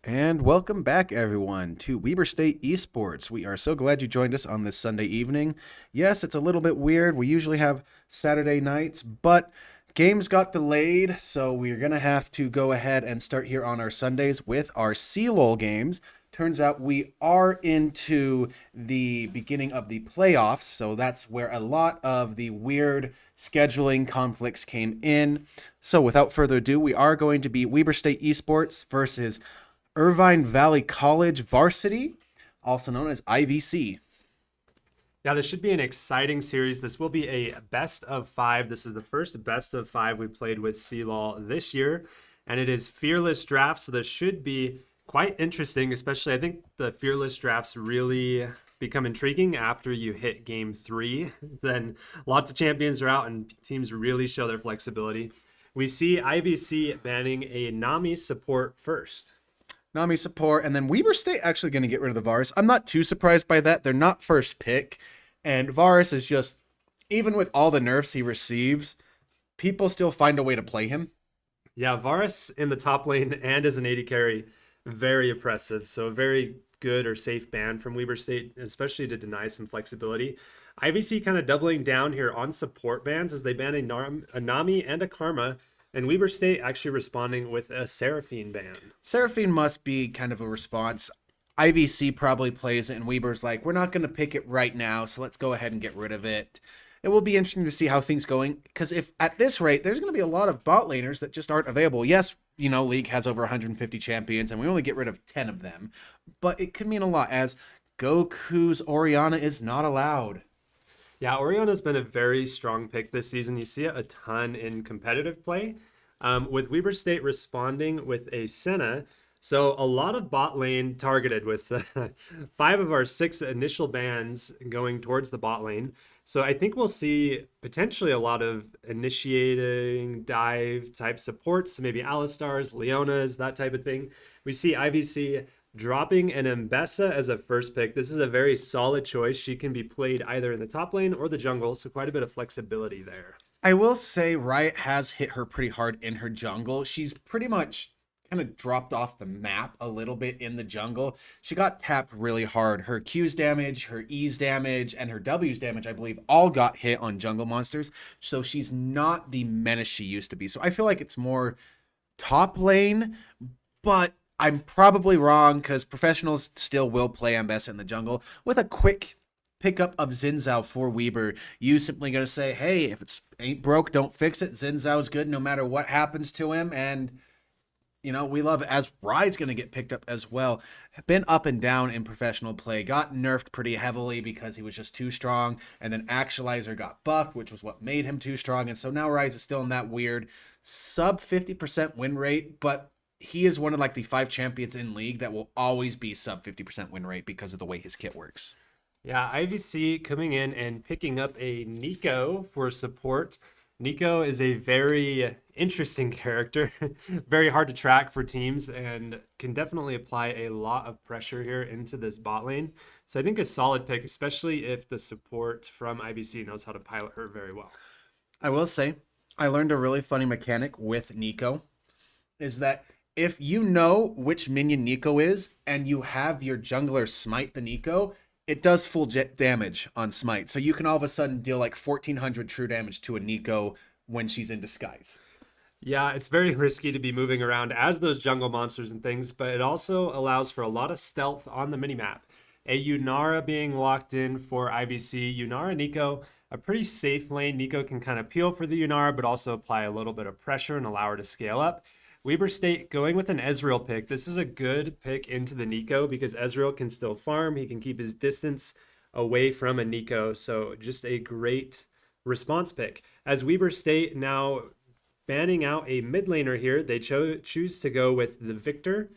And welcome back, everyone, to Weber State Esports. We are so glad you joined us on this Sunday evening. Yes, it's a little bit weird. We usually have Saturday nights, but games got delayed, so we're going to have to go ahead and start here on our Sundays with our CLoL games. Turns out we are into the beginning of the playoffs, so that's where a lot of the weird scheduling conflicts came in. So without further ado, we are going to be Weber State Esports versus Irvine Valley College Varsity, also known as IVC. Yeah, this should be an exciting series. This will be a best of five. This is the first best of five we played with CLoL this year, and it is fearless drafts. So this should be quite interesting, especially I think the fearless drafts really become intriguing after you hit game three. Then lots of champions are out and teams really show their flexibility. We see IVC banning a Nami support first. Nami support, and then Weber State actually going to get rid of the Varus. I'm not too surprised by that. They're not first pick, and Varus is just, even with all the nerfs he receives, people still find a way to play him. Yeah, Varus in the top lane and as an AD carry, very oppressive. So a very good or safe ban from Weber State, especially to deny some flexibility. IVC kind of doubling down here on support bans as they ban a Nami and a Karma, and Weber State actually responding with a Seraphine ban. Seraphine must be kind of a response. IVC probably plays it, and Weber's like, we're not going to pick it right now, so let's go ahead and get rid of it. It will be interesting to see how things going, because if at this rate, there's going to be a lot of bot laners that just aren't available. Yes, League has over 150 champions, and we only get rid of 10 of them, but it could mean a lot, as Goku's Orianna is not allowed. Yeah, Orionna's been a very strong pick this season. You see it a ton in competitive play. With Weber State responding with a Senna, so a lot of bot lane targeted with 5 of our 6 initial bans going towards the bot lane. So I think we'll see potentially a lot of initiating dive type supports, maybe Alistars, Leonas, that type of thing. We see IVC dropping an Mbessa as a first pick. This is a very solid choice. She can be played either in the top lane or the jungle, so quite a bit of flexibility there. I will say Riot has hit her pretty hard in her jungle. She's pretty much kind of dropped off the map a little bit in the jungle. She got tapped really hard. Her Q's damage, her E's damage, and her W's damage, I believe, all got hit on jungle monsters. So she's not the menace she used to be. So I feel like it's more top lane, but I'm probably wrong because professionals still will play Ambessa in the jungle with a quick pickup of Xin Zhao for Weber. You simply gonna say, hey, if it's ain't broke, don't fix it. Xin Zhao's good no matter what happens to him, and we love it. As Rai's gonna get picked up as well. Been up and down in professional play. Got nerfed pretty heavily because he was just too strong, and then Actualizer got buffed, which was what made him too strong. And so now Rise is still in that weird sub 50% win rate, but he is one of like the 5 champions in league that will always be sub 50% win rate because of the way his kit works. Yeah, IVC coming in and picking up a Nico for support. Nico is a very interesting character, very hard to track for teams, and can definitely apply a lot of pressure here into this bot lane. So I think a solid pick, especially if the support from IVC knows how to pilot her very well. I will say, I learned a really funny mechanic with Nico, is that if you know which minion Nico is, and you have your jungler smite the Nico, it does full jet damage on smite. So you can all of a sudden deal like 1400 true damage to a Nico when she's in disguise. Yeah, it's very risky to be moving around as those jungle monsters and things, but it also allows for a lot of stealth on the minimap. A Yunara being locked in for IVC. Yunara Nico, a pretty safe lane. Nico can kind of peel for the Yunara, but also apply a little bit of pressure and allow her to scale up. Weber State going with an Ezreal pick. This is a good pick into the Nico because Ezreal can still farm. He can keep his distance away from a Nico. So just a great response pick. As Weber State now banning out a mid laner here, they choose to go with the Victor.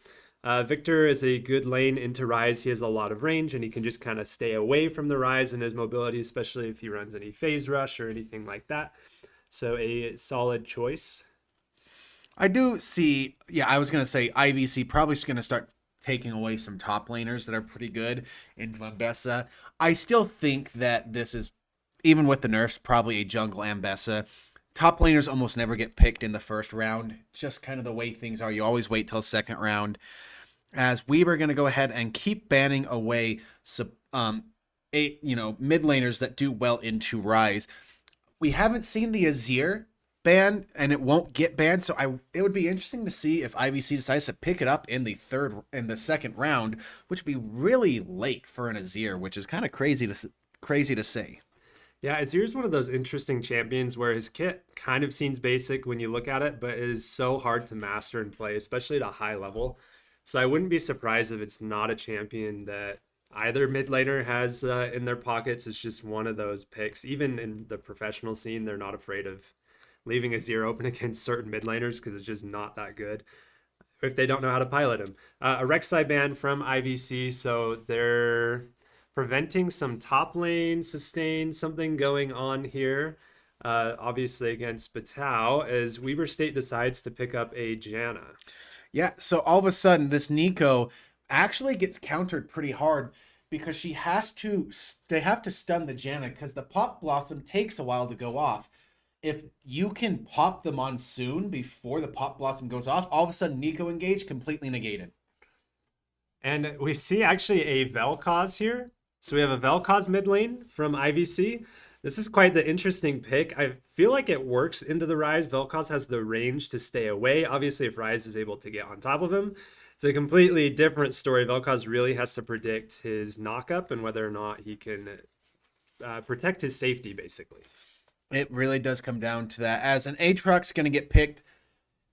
Victor is a good lane into Rise. He has a lot of range and he can just kind of stay away from the Rise and his mobility, especially if he runs any phase rush or anything like that. So a solid choice. I do see, yeah, I was going to say IVC probably is going to start taking away some top laners that are pretty good in Ambessa. I still think that this is, even with the nerfs, probably a jungle Ambessa. Top laners almost never get picked in the first round. Just kind of the way things are. You always wait till second round. as we were going to go ahead and keep banning away mid laners that do well into Rise. We haven't seen the Azir ban, and it won't get banned. So it would be interesting to see if IBC decides to pick it up in the second round, which would be really late for an Azir, which is kind of crazy to say. Yeah, Azir's one of those interesting champions where his kit kind of seems basic when you look at it, but it is so hard to master and play, especially at a high level. So I wouldn't be surprised if it's not a champion that either mid laner has in their pockets. It's just one of those picks. Even in the professional scene, they're not afraid of leaving Azir open against certain mid laners because it's just not that good if they don't know how to pilot him. A Rek'Sai ban from IVC, so they're preventing some top lane sustain, something going on here. Obviously against Batau, as Weber State decides to pick up a Janna. Yeah, so all of a sudden, this Nico actually gets countered pretty hard because they have to stun the Janna because the Pop Blossom takes a while to go off. If you can pop the Monsoon before the Pop Blossom goes off, all of a sudden Nico engaged, completely negated. And we see actually a Vel'Koz here. So we have a Vel'Koz mid lane from IVC. This is quite the interesting pick. I feel like it works into the Rise. Vel'Koz has the range to stay away. Obviously, if Rise is able to get on top of him, it's a completely different story. Vel'Koz really has to predict his knockup and whether or not he can protect his safety, basically. It really does come down to that. As an Aatrox going to get picked,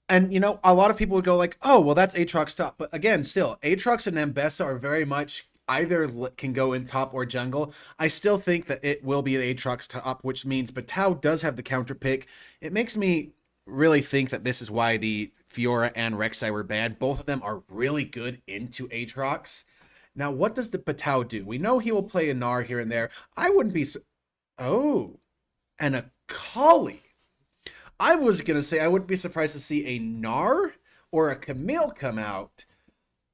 and a lot of people would go like, "Oh, well, that's Aatrox top." But again, still, Aatrox and Ambessa are very much either can go in top or jungle. I still think that it will be Aatrox top, which means Batau does have the counter pick. It makes me really think that this is why the Fiora and Rek'Sai were banned. Both of them are really good into Aatrox. Now, what does the Batau do? We know he will play a Gnar here and there. I wouldn't be. Oh, and a Kali. I was going to say I wouldn't be surprised to see a Gnar or a Camille come out,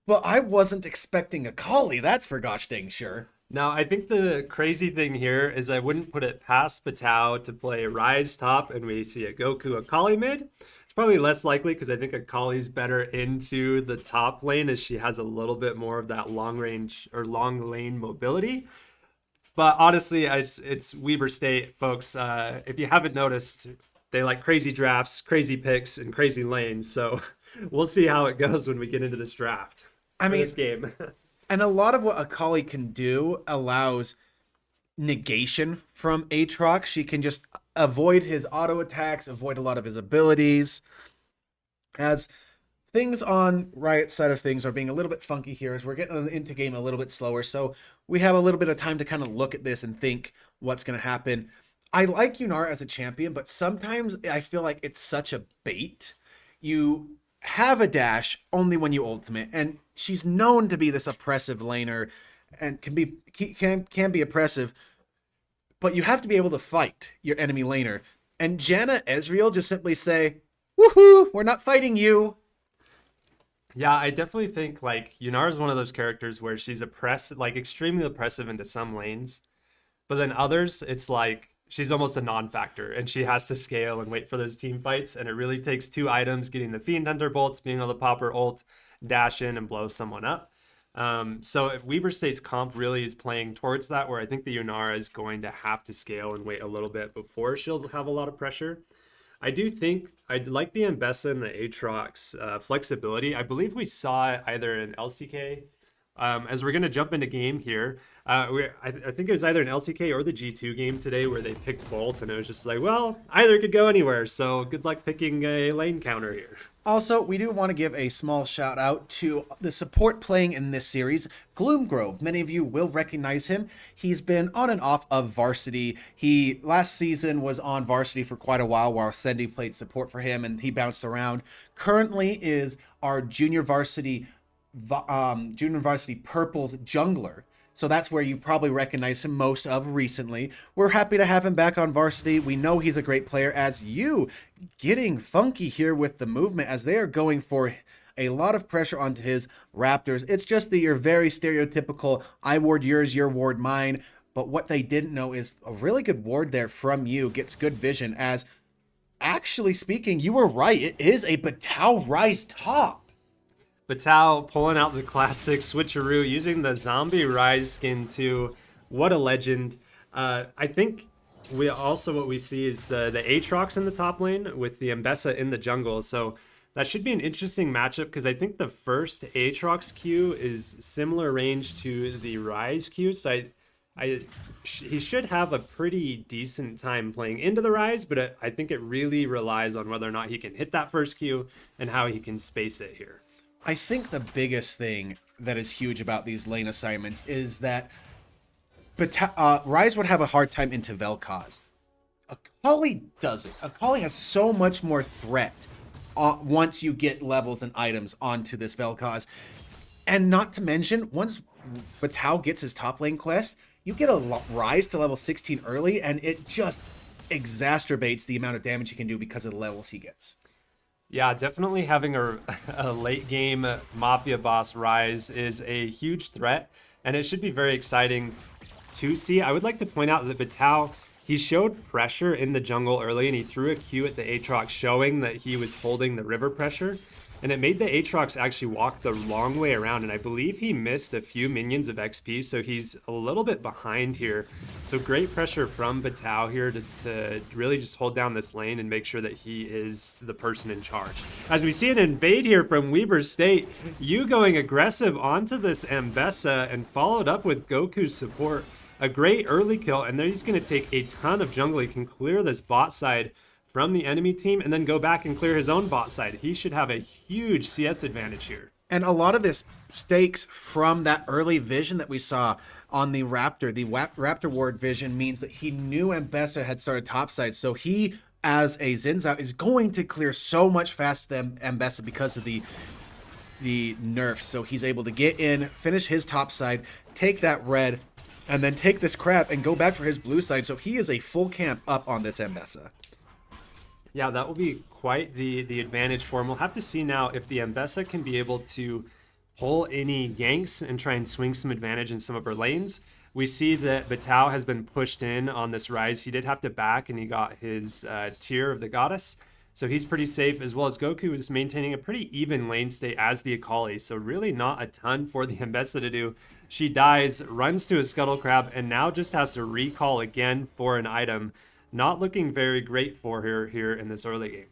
but I wasn't expecting a Kali, that's for gosh dang sure. Now, I think the crazy thing here is I wouldn't put it past Batau to play Rise top and we see a Goku Akali mid. It's probably less likely because I think Akali's better into the top lane as she has a little bit more of that long range or long lane mobility. But honestly, it's Weber State, folks. If you haven't noticed, they like crazy drafts, crazy picks, and crazy lanes. So we'll see how it goes when we get into this draft. This game. And a lot of what Akali can do allows negation from Aatrox. She can just avoid his auto attacks, avoid a lot of his abilities. As things on Riot's side of things are being a little bit funky here as we're getting into game a little bit slower. So we have a little bit of time to kind of look at this and think what's going to happen. I like Yunar as a champion, but sometimes I feel like it's such a bait. You have a dash only when you ultimate, and she's known to be this oppressive laner and can be oppressive, but you have to be able to fight your enemy laner. And Janna Ezreal just simply say, "Woohoo, we're not fighting you." Yeah, I definitely think like Yunar is one of those characters where she's oppressive, like extremely oppressive into some lanes, but then others, it's like she's almost a non-factor and she has to scale and wait for those team fights. And it really takes two items, getting the Fiend Hunter bolts, being able to pop her ult, dash in and blow someone up. So if Weber State's comp really is playing towards that, where I think the Yunara is going to have to scale and wait a little bit before she'll have a lot of pressure. I do think I like the Ambessa and the Aatrox flexibility. I believe we saw it either in LCK. As we're going to jump into game here, I think it was either an LCK or the G2 game today where they picked both, and it was just like, well, either could go anywhere, so good luck picking a lane counter here. Also, we do want to give a small shout out to the support playing in this series, Gloomgrove. Many of you will recognize him. He's been on and off of varsity. He last season was on varsity for quite a while Sendy played support for him and he bounced around. Currently is our junior varsity purples jungler. So that's where you probably recognize him most of recently. We're happy to have him back on varsity. We know he's a great player, as you getting funky here with the movement as they are going for a lot of pressure onto his Raptors. It's just that you're very stereotypical, I ward yours, your ward mine. But what they didn't know is a really good ward there from you gets good vision, as actually speaking, you were right. It is a Batau Rise top. Batal pulling out the classic switcheroo, using the zombie Rise skin too. What a legend. I think we also what we see is the Aatrox in the top lane with the Mbessa in the jungle. So that should be an interesting matchup because I think the first Aatrox Q is similar range to the Rise Q. So he should have a pretty decent time playing into the Rise, but I think it really relies on whether or not he can hit that first Q and how he can space it here. I think the biggest thing that is huge about these lane assignments is that Rise would have a hard time into Vel'Koz. Akali doesn't. Akali has so much more threat once you get levels and items onto this Vel'Koz. And not to mention, once Batal gets his top lane quest, you get a Rise to level 16 early, and it just exacerbates the amount of damage he can do because of the levels he gets. Yeah, definitely having a late game Mafia boss Rise is a huge threat, and it should be very exciting to see. I would like to point out that Batal, he showed pressure in the jungle early, and he threw a Q at the Aatrox showing that he was holding the river pressure. And it made the Aatrox actually walk the long way around, and I believe he missed a few minions of XP, so he's a little bit behind here. So great pressure from Batal here to really just hold down this lane and make sure that he is the person in charge. As we see an invade here from Weber State, you going aggressive onto this Mbessa and followed up with Goku's support. A great early kill, and then he's going to take a ton of jungle. He can clear this bot side from the enemy team and then go back and clear his own bot side. He should have a huge CS advantage here. And a lot of this stakes from that early vision that we saw on the Raptor. The Raptor Ward vision means that he knew Mbessa had started topside. So he, as a Xin Zhao, is going to clear so much faster than Mbessa because of the nerfs. So he's able to get in, finish his topside, take that red, and then take this crab and go back for his blue side. So he is a full camp up on this Mbessa. Yeah, that will be quite the advantage for him. We'll have to see now if the Mbessa can be able to pull any ganks and try and swing some advantage in some of her lanes. We see that Batal has been pushed in on this Rise. He did have to back, and he got his tier of the goddess. So he's pretty safe, as well as Goku is maintaining a pretty even lane state as the Akali. So really not a ton for the Mbessa to do. She dies, runs to a Scuttle Crab, and now just has to recall again for an item. Not looking very great for her here in this early game.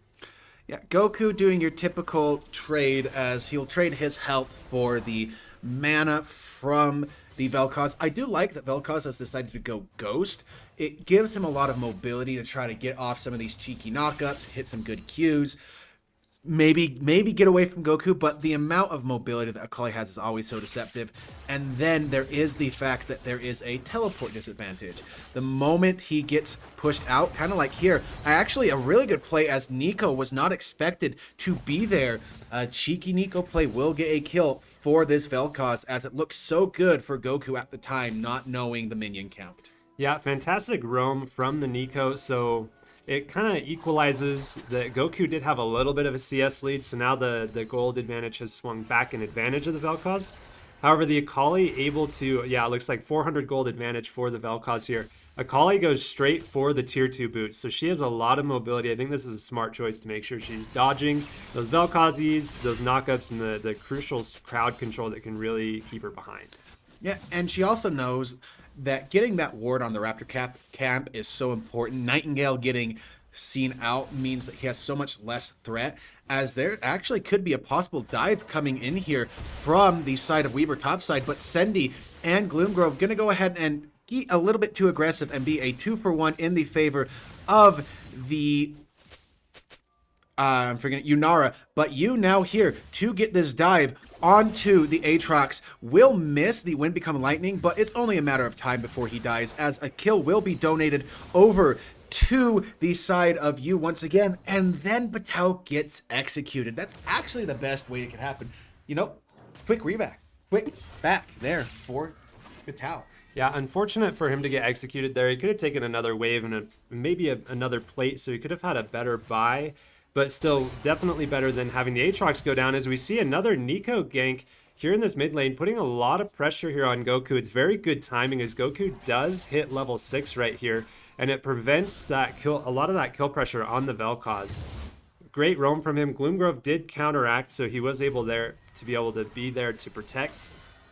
Yeah, Goku doing your typical trade as he'll trade his health for the mana from the Vel'Koz. I do like that Vel'Koz has decided to go Ghost. It gives him a lot of mobility to try to get off some of these cheeky knockups, hit some good Qs. Maybe get away from Goku, but the amount of mobility that Akali has is always so deceptive. And then there is the fact that there is a teleport disadvantage. The moment he gets pushed out, kind of like here, actually a really good play as Nico was not expected to be there. A cheeky Nico play will get a kill for this Vel'Koz, as it looks so good for Goku at the time, not knowing the minion count. Yeah, fantastic roam from the Nico, so it kind of equalizes that Goku did have a little bit of a CS lead, so now the gold advantage has swung back in advantage of the Vel'Koz. However, the Akali able to, yeah, it looks like 400 gold advantage for the Vel'Koz here. Akali goes straight for the tier 2 boots, so she has a lot of mobility. I think this is a smart choice to make sure she's dodging those Vel'Kozes, those knockups, and the crucial crowd control that can really keep her behind. Yeah, and she also knows that getting that ward on the Raptor camp is so important. Nightingale getting seen out means that he has so much less threat, as there actually could be a possible dive coming in here from the side of Weaver topside, but Sendy and Gloomgrove gonna go ahead and get a little bit too aggressive and be a 2-for-1 in the favor of the I'm forgetting Yunara, but you now here to get this dive onto the Aatrox will miss the Wind Become Lightning, but it's only a matter of time before he dies, as a kill will be donated over to the side of you once again, and then Batal gets executed. That's actually the best way it could happen. You know, quick reback, quick back there for Batal. Yeah, unfortunate for him to get executed there. He could have taken another wave and maybe another plate, so he could have had a better buy. But still, definitely better than having the Aatrox go down, as we see another Nico gank here in this mid lane, putting a lot of pressure here on Goku. It's very good timing, as Goku does hit level 6 right here, and it prevents that kill, a lot of that kill pressure on the Vel'Koz. great roam from him. Gloomgrove did counteract, so he was able to be there to protect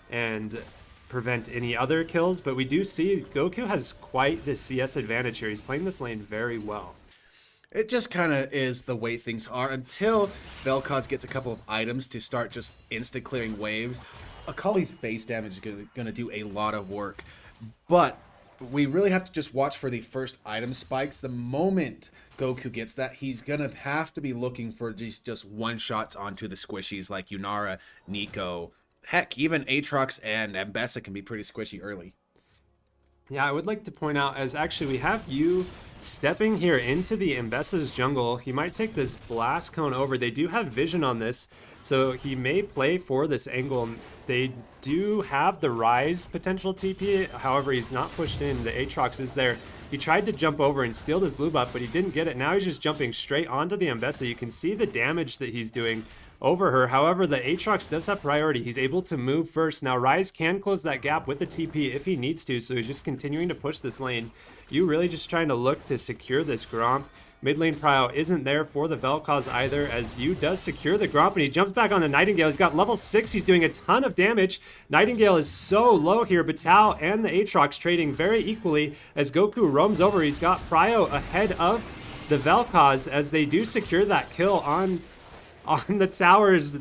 and prevent any other kills. But we do see Goku has quite the CS advantage here. He's playing this lane very well. It just kind of is the way things are until Vel'Koz gets a couple of items to start just insta-clearing waves. Akali's base damage is going to do a lot of work. But we really have to just watch for the first item spikes. The moment Goku gets that, he's going to have to be looking for just one-shots onto the squishies like Yunara, Nico. Heck, even Aatrox and Ambessa can be pretty squishy early. Yeah, I would like to point out as actually we have you stepping here into the Ambessa's jungle. He might take this blast cone over. They do have vision on this, so he may play for this angle. They do have the Rise potential TP. However, he's not pushed in. The Aatrox is there. He tried to jump over and steal this blue buff, but he didn't get it. Now he's just jumping straight onto the Ambessa. You can see the damage that he's doing over her. However, the Aatrox does have priority. He's able to move first. Now, Rise can close that gap with the TP if he needs to, so he's just continuing to push this lane. You really just trying to look to secure this Gromp. Mid lane prio isn't there for the Vel'Koz either, as Yu does secure the Gromp, and he jumps back on the Nightingale. He's got level 6. He's doing a ton of damage. Nightingale is so low here, but Tao and the Aatrox trading very equally as Goku roams over. He's got prio ahead of the Vel'Koz as they do secure that kill on the towers.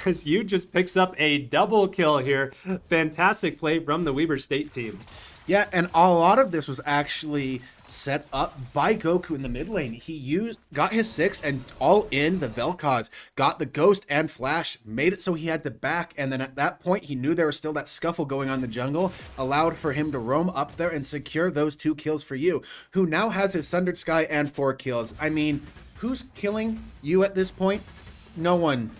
As Yu just picks up a double kill here. Fantastic play from the Weber State team. Yeah, and a lot of this was actually set up by Goku in the mid lane. He got his 6 and all in the Vel'Koz, got the Ghost and Flash, made it so he had to back, and then at that point he knew there was still that scuffle going on in the jungle, allowed for him to roam up there and secure those 2 kills for Yu, who now has his Sundered Sky and 4 kills. I mean, who's killing Yu at this point? No one.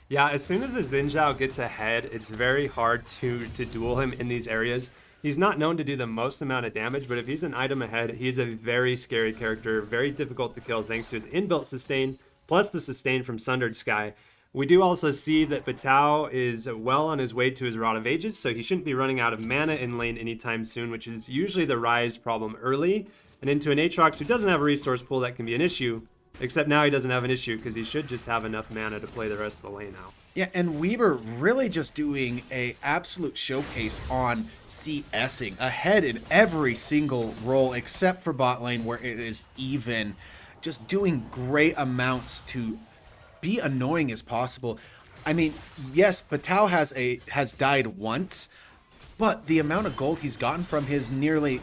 Yeah, as soon as his Xin Zhao gets ahead, it's very hard to duel him in these areas. He's not known to do the most amount of damage, but if he's an item ahead, he's a very scary character, very difficult to kill thanks to his inbuilt sustain, plus the sustain from Sundered Sky. We do also see that Batao is well on his way to his Rod of Ages, so he shouldn't be running out of mana in lane anytime soon, which is usually the Rise problem early. And into an Aatrox who doesn't have a resource pool, that can be an issue. Except now he doesn't have an issue because he should just have enough mana to play the rest of the lane out. Yeah, and Weber really just doing a absolute showcase on CSing, ahead in every single role except for bot lane where it is even. Just doing great amounts to be annoying as possible. I mean, yes, Patao has died once, but the amount of gold he's gotten from his nearly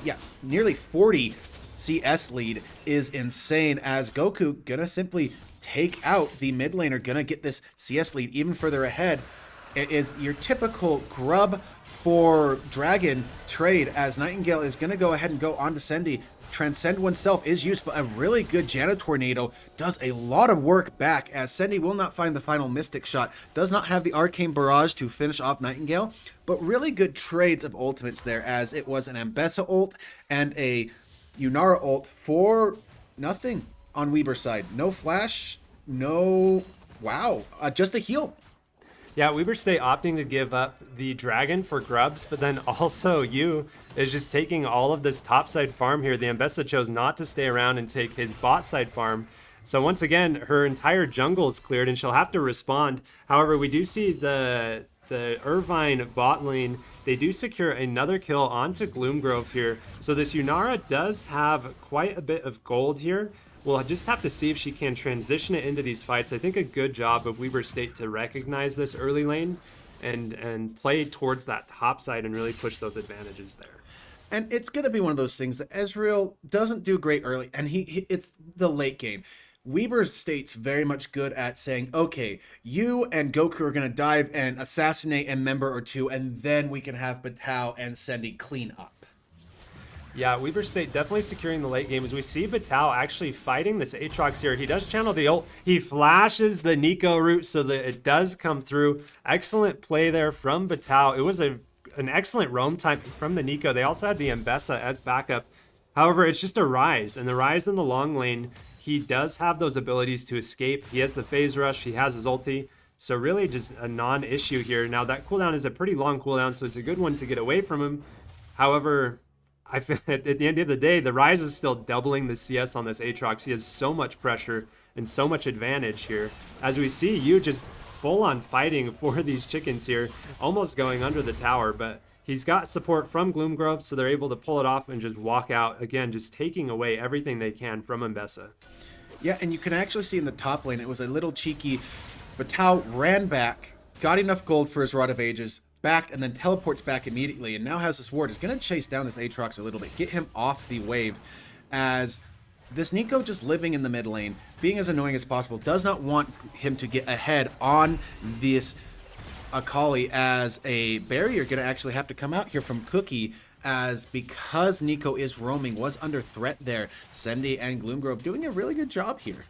40 CS lead is insane, as Goku gonna simply take out the mid laner, gonna get this CS lead even further ahead. It is your typical grub for Dragon trade, as Nightingale is gonna go ahead and go on to Sendy. Transcend oneself is used, but a really good Jana Tornado does a lot of work back, as Sendy will not find the final Mystic Shot, does not have the Arcane Barrage to finish off Nightingale, but really good trades of ultimates there, as it was an Ambessa ult and a Yunara ult for nothing on Weber's side. No flash, no just a heal. Yeah, Weber State opting to give up the dragon for grubs, but then also Yu is just taking all of this topside farm here. The Ambessa chose not to stay around and take his bot side farm. So once again, her entire jungle is cleared and she'll have to respond. However, we do see the Irvine bot lane, they do secure another kill onto Gloomgrove here. So this Yunara does have quite a bit of gold here. We'll just have to see if she can transition it into these fights. I think a good job of Weber State to recognize this early lane and play towards that top side and really push those advantages there. And it's going to be one of those things that Ezreal doesn't do great early, and it's the late game. Weber State's very much good at saying, okay, you and Goku are going to dive and assassinate a member or two, and then we can have Batao and Sendy clean up. Yeah, Weber State definitely securing the late game as we see Batao actually fighting this Aatrox here. He does channel the ult. He flashes the Nico route so that it does come through. Excellent play there from Batao. It was an excellent roam time from the Nico. They also had the Ambessa as backup. However, it's just a Rise, and the Rise in the long lane, he does have those abilities to escape. He has the phase rush. He has his ulti. So really just a non-issue here. Now that cooldown is a pretty long cooldown, so it's a good one to get away from him. However, I feel at the end of the day, the Rise is still doubling the CS on this Aatrox. He has so much pressure and so much advantage here. As we see you just full on fighting for these chickens here, almost going under the tower, but he's got support from Gloomgrove, so they're able to pull it off and just walk out. Again, just taking away everything they can from Mbessa. Yeah, and you can actually see in the top lane, it was a little cheeky. Batao ran back, got enough gold for his Rod of Ages, backed, and then teleports back immediately, and now has this ward. Is going to chase down this Aatrox a little bit, get him off the wave, as this Neeko just living in the mid lane, being as annoying as possible, does not want him to get ahead on this Akali, as a barrier going to actually have to come out here from Cookie, as because Neeko is roaming, was under threat there. Sendy and Gloomgrove doing a really good job here.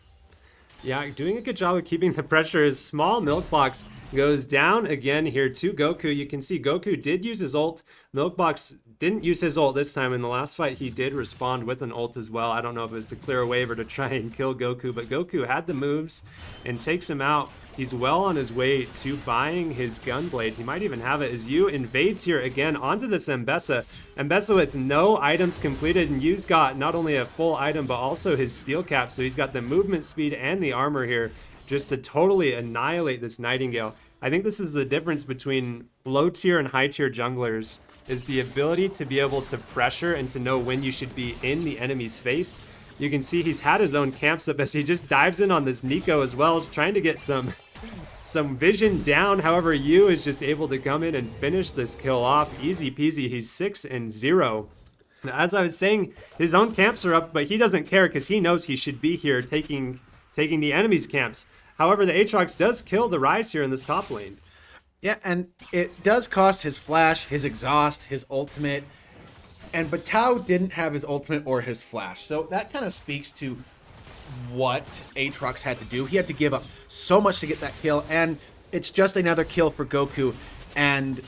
Yeah, doing a good job of keeping the pressure. His small milk box goes down again here to Goku. You can see Goku did use his ult. Milkbox didn't use his ult this time. In the last fight, he did respond with an ult as well. I don't know if it was to clear a wave or to try and kill Goku, but Goku had the moves and takes him out. He's well on his way to buying his Gunblade. He might even have it as Yu invades here again onto this Mbessa. Mbessa with no items completed, and Yu's got not only a full item, but also his steel cap, so he's got the movement speed and the armor here just to totally annihilate this Nightingale. I think this is the difference between low tier and high tier junglers, is the ability to be able to pressure and to know when you should be in the enemy's face. You can see he's had his own camps up as he just dives in on this Neeko as well, trying to get some vision down. However, Yu is just able to come in and finish this kill off. Easy peasy. He's 6-0. As I was saying, his own camps are up, but he doesn't care because he knows he should be here taking the enemy's camps. However, the Aatrox does kill the Rise here in this top lane. Yeah, and it does cost his flash, his exhaust, his ultimate. And Batao didn't have his ultimate or his flash. So that kind of speaks to what Aatrox had to do. He had to give up so much to get that kill, and it's just another kill for Goku and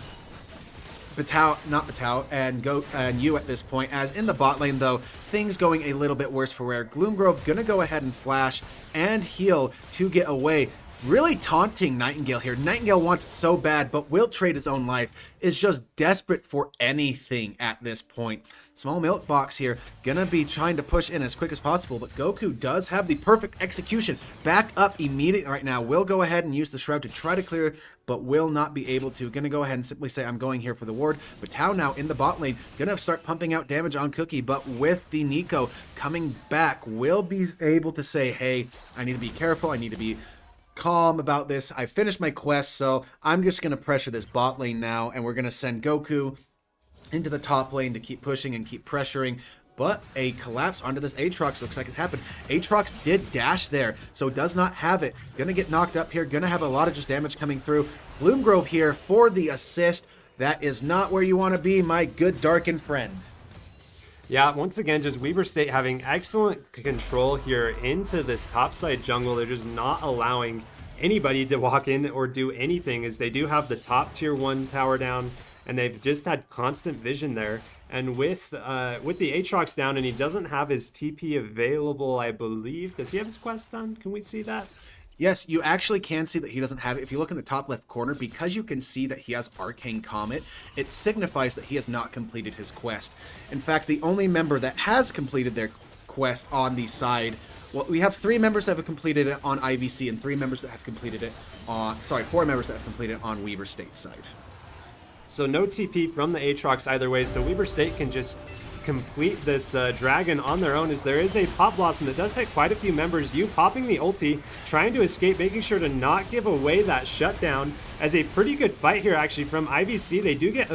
and Yu at this point. As in the bot lane though, things going a little bit worse for Rare. Gloomgrove's gonna go ahead and flash and heal to get away. Really taunting Nightingale here. Nightingale wants it so bad, but will trade his own life. Is just desperate for anything at this point. Small milk box here, gonna be trying to push in as quick as possible, but Goku does have the perfect execution. Back up immediately right now. Will go ahead and use the Shroud to try to clear, but will not be able to. Gonna go ahead and simply say, I'm going here for the ward. But Tao now in the bot lane, gonna start pumping out damage on Cookie, but with the Neeko coming back, will be able to say, hey, I need to be careful, I need to be calm about this. I finished my quest, so I'm just going to pressure this bot lane now, and we're going to send Goku into the top lane to keep pushing and keep pressuring. But a collapse onto this Aatrox looks like it happened. Aatrox did dash there, so does not have it. Gonna get knocked up here, gonna have a lot of just damage coming through. Gloomgrove here for the assist. That is not where you want to be, my good Darkin friend. Yeah, once again, just Weaver State having excellent control here into this topside jungle. They're just not allowing anybody to walk in or do anything, as they do have the top tier 1 tower down, and they've just had constant vision there. And with the Aatrox down, and he doesn't have his TP available, I believe. Does he have his quest done? Can we see that? Yes, you actually can see that he doesn't have it. If you look in the top left corner, because you can see that he has Arcane Comet, it signifies that he has not completed his quest. In fact, the only member that has completed their quest on the side, well, we have 3 members that have completed it on IVC and 3 members that have completed it on, 4 members that have completed it on Weaver State's side. So no TP from the Aatrox either way, so Weaver State can just complete this dragon on their own, as there is a Pop Blossom that does hit quite a few members. You popping the ulti, trying to escape, making sure to not give away that shutdown, as a pretty good fight here actually from IVC. They do get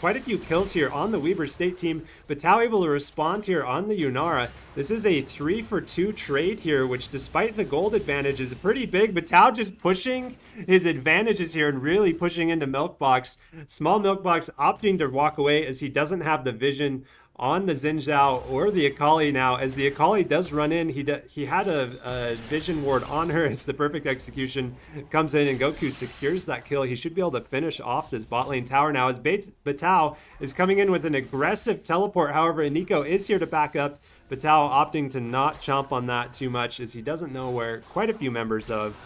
quite a few kills here on the Weaver State team, but Tao able to respond here on the Yunara. This is a 3-for-2 trade here, which despite the gold advantage is pretty big, but Tao just pushing his advantages here and really pushing into Milkbox. Small Milkbox opting to walk away as he doesn't have the vision on the Xin Zhao or the Akali now, as the Akali does run in. He had a vision ward on her as the perfect execution comes in, and Goku secures that kill. He should be able to finish off this bot lane tower now, as Batao is coming in with an aggressive teleport. However, Neeko is here to back up. Batao opting to not chomp on that too much, as he doesn't know where quite a few members of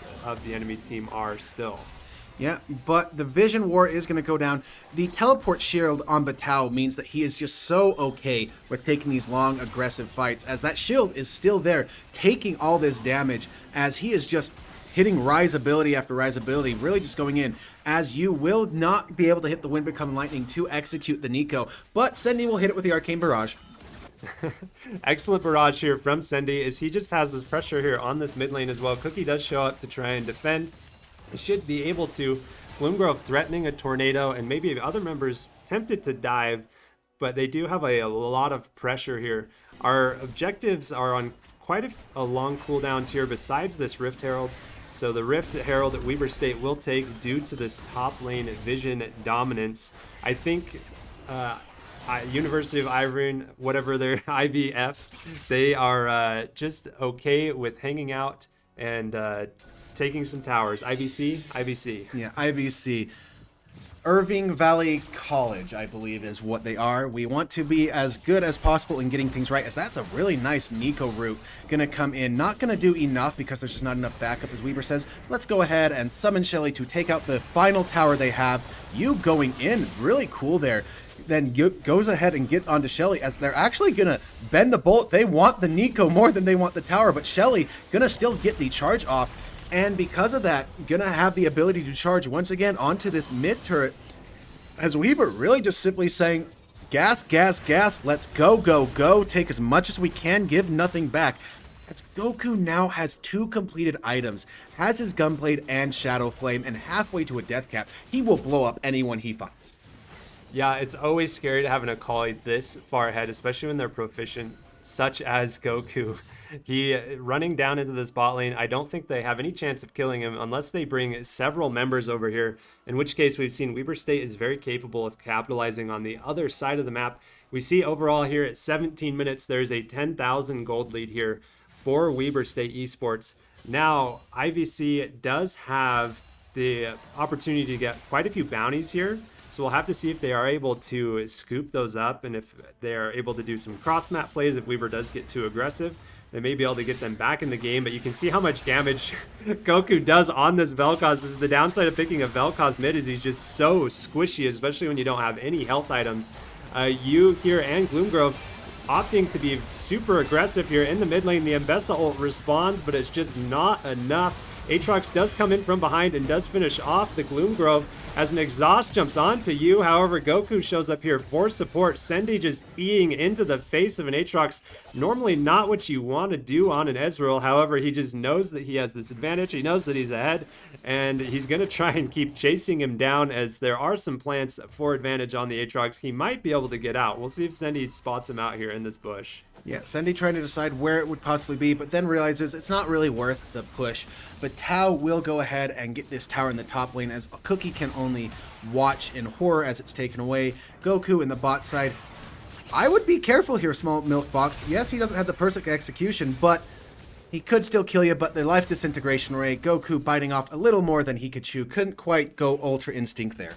the enemy team are still. Yeah, but the Vision War is going to go down. The teleport shield on Batao means that he is just so okay with taking these long, aggressive fights, as that shield is still there, taking all this damage, as he is just hitting rise ability after rise ability, really just going in, as you will not be able to hit the Wind Become Lightning to execute the Nico, but Sendy will hit it with the Arcane Barrage. Excellent barrage here from Sendy, as he just has this pressure here on this mid lane as well. Cookie does show up to try and defend. He should be able to. Gloomgrove threatening a tornado, and maybe other members tempted to dive, but they do have a lot of pressure here. Our objectives are on quite a long cooldowns here besides this Rift Herald. So the Rift Herald that Weber State will take due to this top lane vision dominance. I think University of Irvine, whatever their IVF, they are just okay with hanging out and taking some towers. IVC, IVC. Yeah, IVC. Irving Valley College, I believe, is what they are. We want to be as good as possible in getting things right, as that's a really nice Nico route going to come in. Not going to do enough because there's just not enough backup, as Weber says. Let's go ahead and summon Shelly to take out the final tower they have. You going in, really cool there. Then goes ahead and gets onto Shelly, as they're actually going to bend the bolt. They want the Nico more than they want the tower, but Shelly going to still get the charge off. And because of that, gonna have the ability to charge once again onto this mid turret, as Weber really just simply saying, gas, gas, gas, let's go, go, go, take as much as we can, give nothing back. As Goku now has 2 completed items, has his Gunblade and Shadow Flame, and halfway to a Death Cap, he will blow up anyone he finds. Yeah, it's always scary to have an Akali this far ahead, especially when they're proficient, such as Goku. He running down into this bot lane. I don't think they have any chance of killing him unless they bring several members over here, in which case we've seen Weber State is very capable of capitalizing on the other side of the map. We see overall here at 17 minutes, there's a 10,000 gold lead here for Weber State Esports. Now, IVC does have the opportunity to get quite a few bounties here, so we'll have to see if they are able to scoop those up, and if they are able to do some cross-map plays. If Weber does get too aggressive, they may be able to get them back in the game, but you can see how much damage Goku does on this Vel'Koz. This is the downside of picking a Vel'Koz mid, is he's just so squishy, especially when you don't have any health items. You here and Gloomgrove opting to be super aggressive here in the mid lane. The Mbessa ult responds, but it's just not enough. Aatrox does come in from behind and does finish off the Gloomgrove as an exhaust jumps onto you. However, Goku shows up here for support. Sendy just eating into the face of an Aatrox. Normally not what you want to do on an Ezreal. However, he just knows that he has this advantage. He knows that he's ahead, and he's going to try and keep chasing him down, as there are some plants for advantage on the Aatrox. He might be able to get out. We'll see if Sendy spots him out here in this bush. Yeah, Sendy trying to decide where it would possibly be, but then realizes it's not really worth the push. But Tao will go ahead and get this tower in the top lane, as Cookie can only watch in horror as it's taken away. Goku in the bot side. I would be careful here, Small Milk Box. Yes, he doesn't have the perfect execution, but he could still kill you. But the life disintegration ray, Goku biting off a little more than he could chew. Couldn't quite go Ultra Instinct there.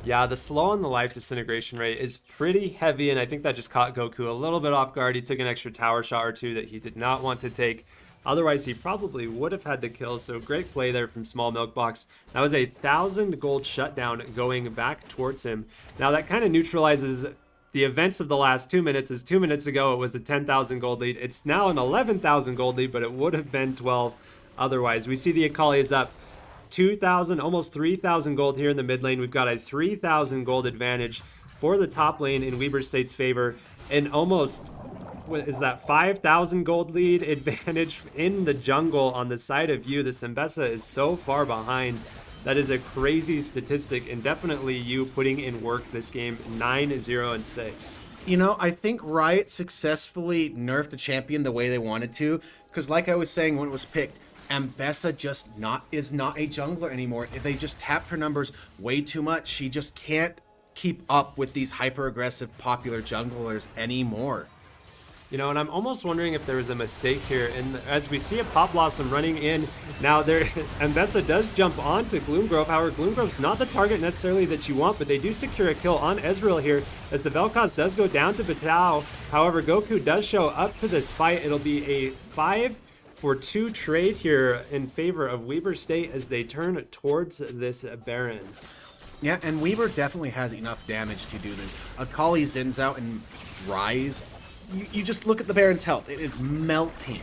Yeah, the slow on the life disintegration rate is pretty heavy, and I think that just caught Goku a little bit off guard. He took an extra tower shot or two that he did not want to take. Otherwise, he probably would have had the kill, so great play there from Small Milk Box. That was a 1,000 gold shutdown going back towards him. Now, that kind of neutralizes the events of the last 2 minutes, as 2 minutes ago it was a 10,000 gold lead. It's now an 11,000 gold lead, but it would have been 12 otherwise. We see the Akali is up 2,000, almost 3,000 gold here in the mid lane. We've got a 3,000 gold advantage for the top lane in Weber State's favor, and almost, what is that, 5,000 gold lead advantage in the jungle on the side of you. The Mbessa is so far behind. That is a crazy statistic, and definitely you putting in work this game. 9-0-6. You know, I think Riot successfully nerfed the champion the way they wanted to, because like I was saying when it was picked, Mbessa just is not a jungler anymore. They just tapped her numbers way too much. She just can't keep up with these hyper-aggressive popular junglers anymore. You know, and I'm almost wondering if there was a mistake here. And as we see a Pop Blossom running in, now there, Mbessa does jump onto Gloomgrove. However, Gloomgrove's not the target necessarily that you want, but they do secure a kill on Ezreal here, as the Vel'Koz does go down to Batao. However, Goku does show up to this fight. It'll be a 5 for 2 trade here in favor of Weber State as they turn towards this Baron. Yeah, and Weaver definitely has enough damage to do this. Akali Zins out and Rise. You just look at the Baron's health. It is melting.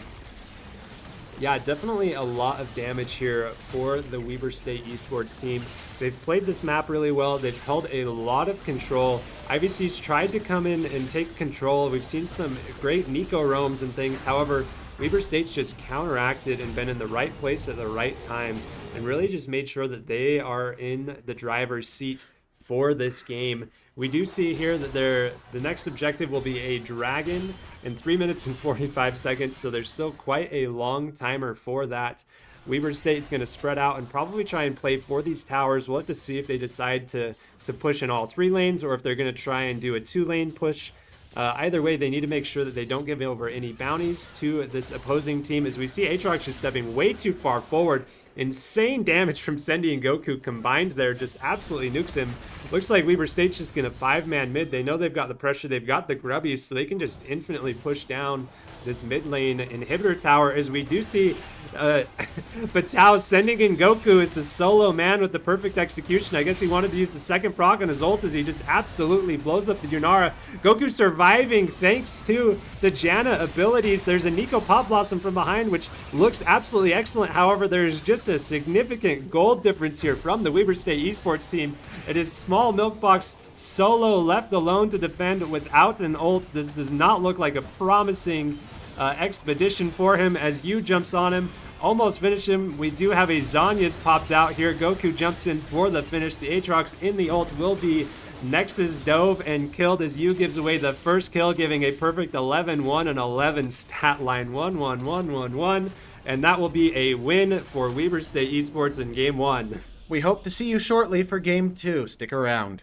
Yeah, definitely a lot of damage here for the Weber State esports team. They've played this map really well. They've held a lot of control. IVC's tried to come in and take control. We've seen some great Nico roams and things. However, Weber State's just counteracted and been in the right place at the right time and really just made sure that they are in the driver's seat for this game. We do see here that the next objective will be a dragon in 3 minutes and 45 seconds, so there's still quite a long timer for that. Weber State's going to spread out and probably try and play for these towers. We'll have to see if they decide to push in all 3 lanes or if they're going to try and do a 2-lane push. Either way, they need to make sure that they don't give over any bounties to this opposing team. As we see Aatrox just stepping way too far forward. Insane damage from Sendy and Goku combined there, just absolutely nukes him. Looks like Weber State's just going to 5-man mid. They know they've got the pressure, they've got the grubbies, so they can just infinitely push down this mid lane inhibitor tower. As we do see Patao sending in Goku as the solo man with the perfect execution. I guess he wanted to use the second proc on his ult as he just absolutely blows up the Yunara. Goku surviving thanks to the Janna abilities. There's a Nico Pop Blossom from behind, which looks absolutely excellent. However, there's just a significant gold difference here from the Weber State esports team. It is small Milk Box solo left alone to defend without an ult. This does not look like a promising expedition for him as Yu jumps on him. Almost finish him. We do have a Zanya's popped out here. Goku jumps in for the finish. The Aatrox in the ult will be Nexus dove and killed as Yu gives away the first kill, giving a perfect 11-1 and 11 stat line. 1-1-1-1-1. And that will be a win for Weber State Esports in Game 1. We hope to see you shortly for Game 2. Stick around.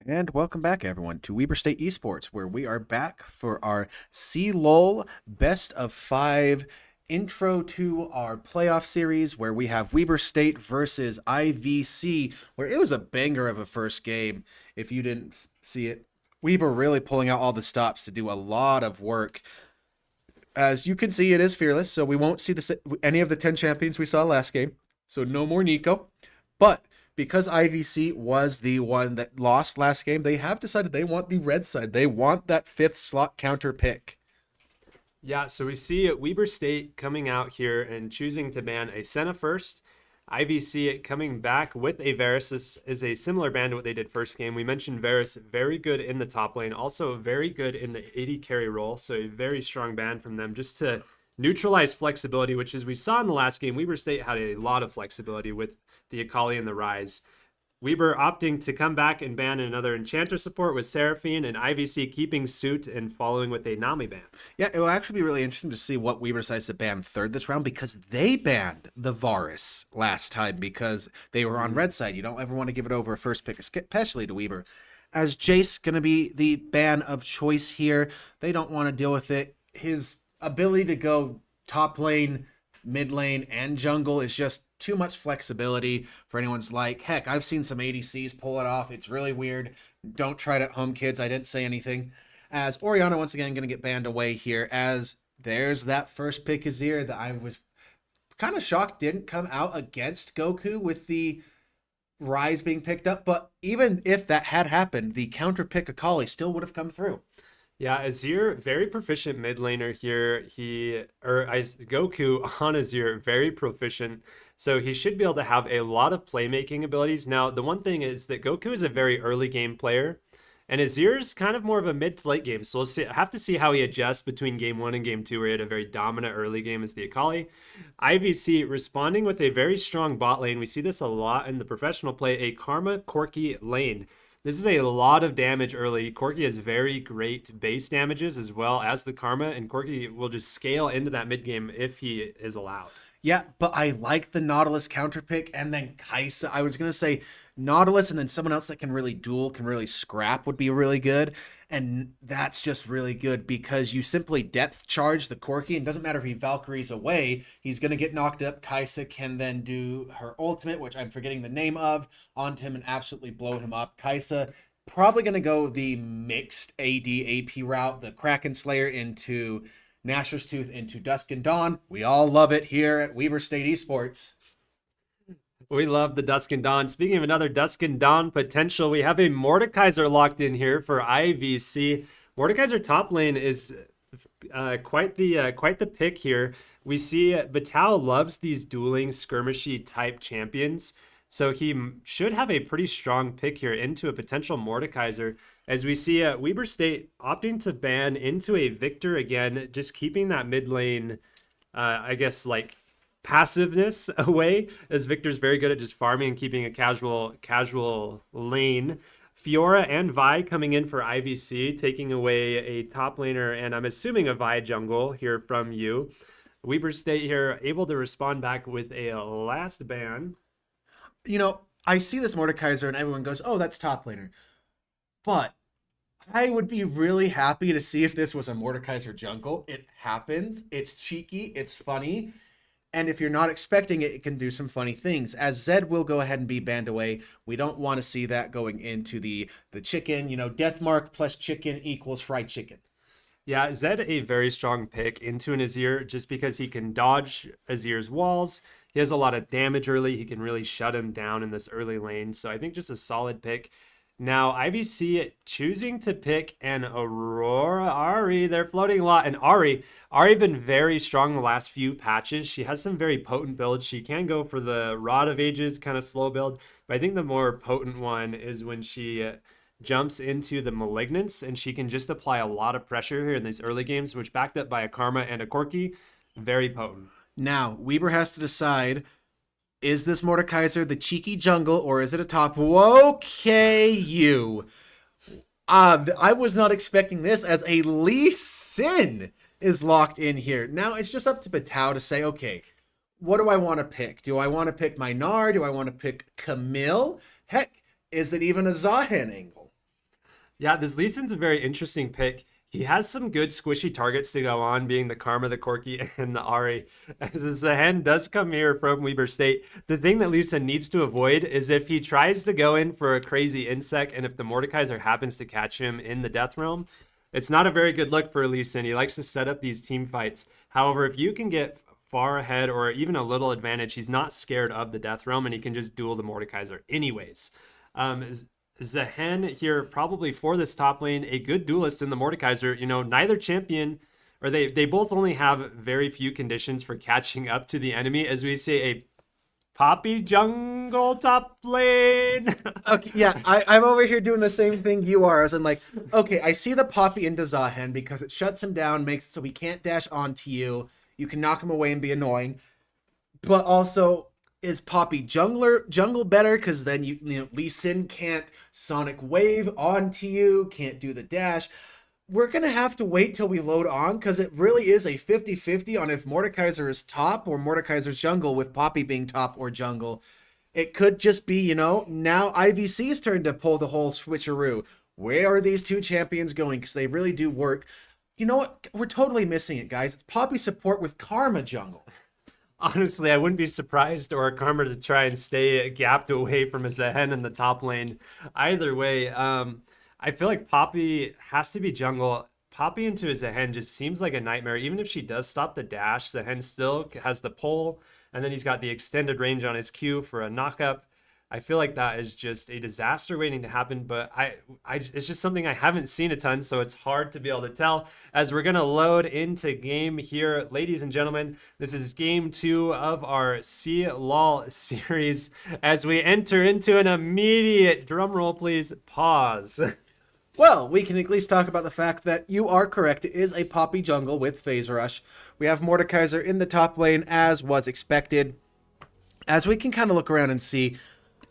And welcome back, everyone, to Weber State Esports, where we are back for our CLoL Best of 5 intro to our playoff series, where we have Weber State versus IVC, where it was a banger of a first game. If you didn't see it, Weber really pulling out all the stops to do a lot of work. As you can see, it is fearless, so we won't see any of the 10 champions we saw last game. So no more Nico. But because IVC was the one that lost last game, they have decided they want the red side. They want that 5th slot counter pick. Yeah, so we see Weber State coming out here and choosing to ban a Senna first. IVC coming back with a Varus. This is a similar ban to what they did first game. We mentioned Varus, very good in the top lane, also very good in the AD carry role. So a very strong ban from them just to neutralize flexibility, which as we saw in the last game, Weber State had a lot of flexibility with the Akali and the Rise. Weber opting to come back and ban another Enchanter support with Seraphine, and IVC keeping suit and following with a Nami ban. Yeah, it will actually be really interesting to see what Weber decides to ban third this round, because they banned the Varus last time because they were on red side. You don't ever want to give it over a first pick, especially to Weber. As Jace going to be the ban of choice here, they don't want to deal with it. His ability to go top lane, mid lane, and jungle is just too much flexibility for anyone's like. Heck, I've seen some ADCs pull it off. It's really weird. Don't try it at home, kids. I didn't say anything. As Orianna once again going to get banned away here, as there's that first pick Azir that I was kind of shocked didn't come out against Goku with the Rise being picked up. But even if that had happened, the counter pick Akali still would have come through. Yeah, Azir, very proficient mid laner here. Goku on Azir, very proficient. So he should be able to have a lot of playmaking abilities. Now, the one thing is that Goku is a very early game player, and Azir's kind of more of a mid to late game. So have to see how he adjusts between game 1 and game 2, where he had a very dominant early game as the Akali. IVC responding with a very strong bot lane. We see this a lot in the professional play, a Karma Corki lane. This is a lot of damage early. Corki has very great base damages as well as the Karma, and Corki will just scale into that mid game if he is allowed. Yeah, but I like the Nautilus counter pick, and then Kai'Sa. I was going to say Nautilus and then someone else that can really duel, can really scrap would be really good. And that's just really good because you simply depth charge the Corki, and doesn't matter if he Valkyries away, he's going to get knocked up. Kai'Sa can then do her ultimate, which I'm forgetting the name of, onto him and absolutely blow him up. Kai'Sa probably going to go the mixed AD AP route, the Kraken Slayer into Nashor's Tooth into Dusk and Dawn. We all love it here at Weber State Esports. We love the Dusk and Dawn. Speaking of another Dusk and Dawn potential, we have a Mordekaiser locked in here for IVC. Mordekaiser top lane is quite the pick here. We see Vital loves these dueling skirmishy type champions, so he should have a pretty strong pick here into a potential Mordekaiser. As we see Weber State opting to ban into a Victor again, just keeping that mid lane, I guess, like passiveness away, as Victor's very good at just farming and keeping a casual lane. Fiora and Vi coming in for IVC, taking away a top laner, and I'm assuming a Vi jungle here from you. Weber State here able to respond back with a last ban. You know, I see this Mordekaiser and everyone goes, oh, that's top laner. But I would be really happy to see if this was a Mordekaiser jungle. It happens. It's cheeky. It's funny. And if you're not expecting it, it can do some funny things. As Zed will go ahead and be banned away. We don't want to see that going into the chicken. You know, Deathmark plus chicken equals fried chicken. Yeah, Zed a very strong pick into an Azir just because he can dodge Azir's walls. He has a lot of damage early. He can really shut him down in this early lane. So I think just a solid pick. Now, IVC choosing to pick an Aurora Ari. They're floating a lot. And Ari been very strong the last few patches. She has some very potent builds. She can go for the Rod of Ages kind of slow build. But I think the more potent one is when she jumps into the Malignance, and she can just apply a lot of pressure here in these early games, which backed up by a Karma and a Corki. Very potent. Now, Weber has to decide, is this Mordekaiser the cheeky jungle, or is it a top? Okay, you. I was not expecting this, as a Lee Sin is locked in here. Now, it's just up to Batao to say, okay, what do I want to pick? Do I want to pick Minar? Do I want to pick Camille? Heck, is it even a Zahen angle? Yeah, this Lee Sin's a very interesting pick. He has some good squishy targets to go on, being the Karma, the Corki, and the Ari. As the hen does come here from Weber State, the thing that Lee Sin needs to avoid is if he tries to go in for a crazy insect, and if the Mordekaiser happens to catch him in the Death Realm, it's not a very good look for Lee Sin. He likes to set up these team fights. However, if you can get far ahead or even a little advantage, he's not scared of the Death Realm, and he can just duel the Mordekaiser anyways. Zehen here probably for this top lane, a good duelist in the Mordekaiser. Neither champion, or they both only have very few conditions for catching up to the enemy, as we see a Poppy jungle top lane. Okay, yeah, I'm over here doing the same thing you are. As I'm like, okay, I see the Poppy into Zahen because it shuts him down, makes it so he can't dash onto you. You can knock him away and be annoying. But also, is Poppy jungle better? Because then Lee Sin can't Sonic Wave onto you, can't do the dash. We're going to have to wait till we load on because it really is a 50-50 on if Mordekaiser is top or Mordekaiser's jungle, with Poppy being top or jungle. It could just be, now IVC's turn to pull the whole switcheroo. Where are these two champions going? Because they really do work. You know what? We're totally missing it, guys. It's Poppy support with Karma jungle. Honestly, I wouldn't be surprised or Karma to try and stay gapped away from a Zehen in the top lane. Either way, I feel like Poppy has to be jungle. Poppy into a Zehen just seems like a nightmare. Even if she does stop the dash, Zehen still has the pull, and then he's got the extended range on his Q for a knockup. I feel like that is just a disaster waiting to happen, but it's just something I haven't seen a ton, so it's hard to be able to tell. As we're going to load into game here, ladies and gentlemen, this is game 2 of our CLoL series as we enter into an immediate, drumroll please, pause. Well, we can at least talk about the fact that you are correct. It is a Poppy jungle with Phase Rush. We have Mordekaiser in the top lane as was expected. As we can kind of look around and see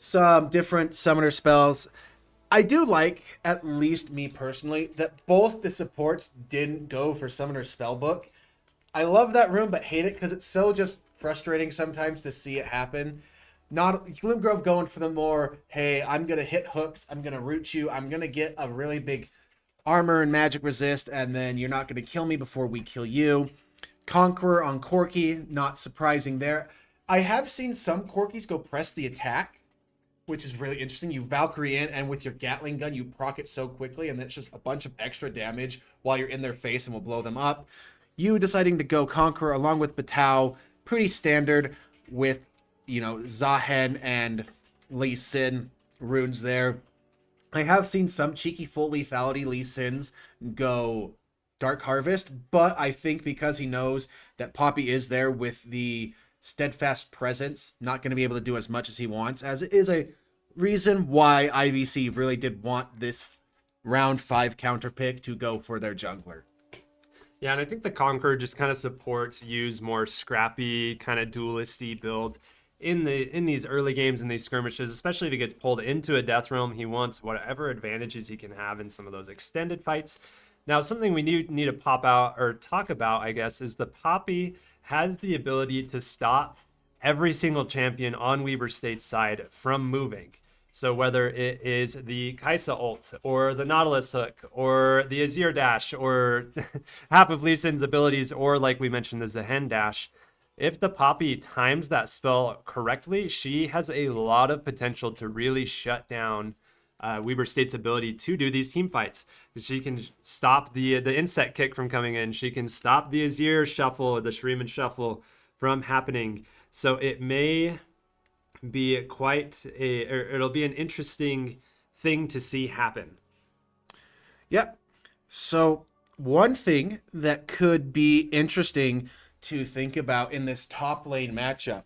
some different summoner spells. I do like, at least me personally, that both the supports didn't go for Summoner Spellbook. I love that room, but hate it because it's so just frustrating sometimes to see it happen. Not Gloomgrove going for the more, hey, I'm going to hit hooks, I'm going to root you, I'm going to get a really big armor and magic resist, and then you're not going to kill me before we kill you. Conqueror on Corki, not surprising there. I have seen some Corkis go press the attack, which is really interesting. You Valkyrie in, and with your Gatling gun, you proc it so quickly, and it's just a bunch of extra damage while you're in their face and will blow them up. You deciding to go Conqueror along with Batao, pretty standard with, Zahen and Lee Sin runes there. I have seen some cheeky full lethality Lee Sins go Dark Harvest, but I think because he knows that Poppy is there with the steadfast presence, not going to be able to do as much as he wants, as it is a reason why IVC really did want this round 5 counter pick to go for their jungler. Yeah, and I think the Conqueror just kind of supports Yu's more scrappy, kind of dualisty build in these early games, in these skirmishes, especially if he gets pulled into a Death Realm. He wants whatever advantages he can have in some of those extended fights. Now, something we need to pop out or talk about, I guess, is the Poppy has the ability to stop every single champion on Weber State's side from moving. So whether it is the Kaisa ult, or the Nautilus hook, or the Azir dash, or half of Lee Sin's abilities, or like we mentioned, the Zehen dash, if the Poppy times that spell correctly, she has a lot of potential to really shut down Weber State's ability to do these team fights. She can stop the insect kick from coming in. She can stop the Azir shuffle, the Shuriman shuffle from happening. So it may be it'll be an interesting thing to see happen. Yep. So one thing that could be interesting to think about in this top lane matchup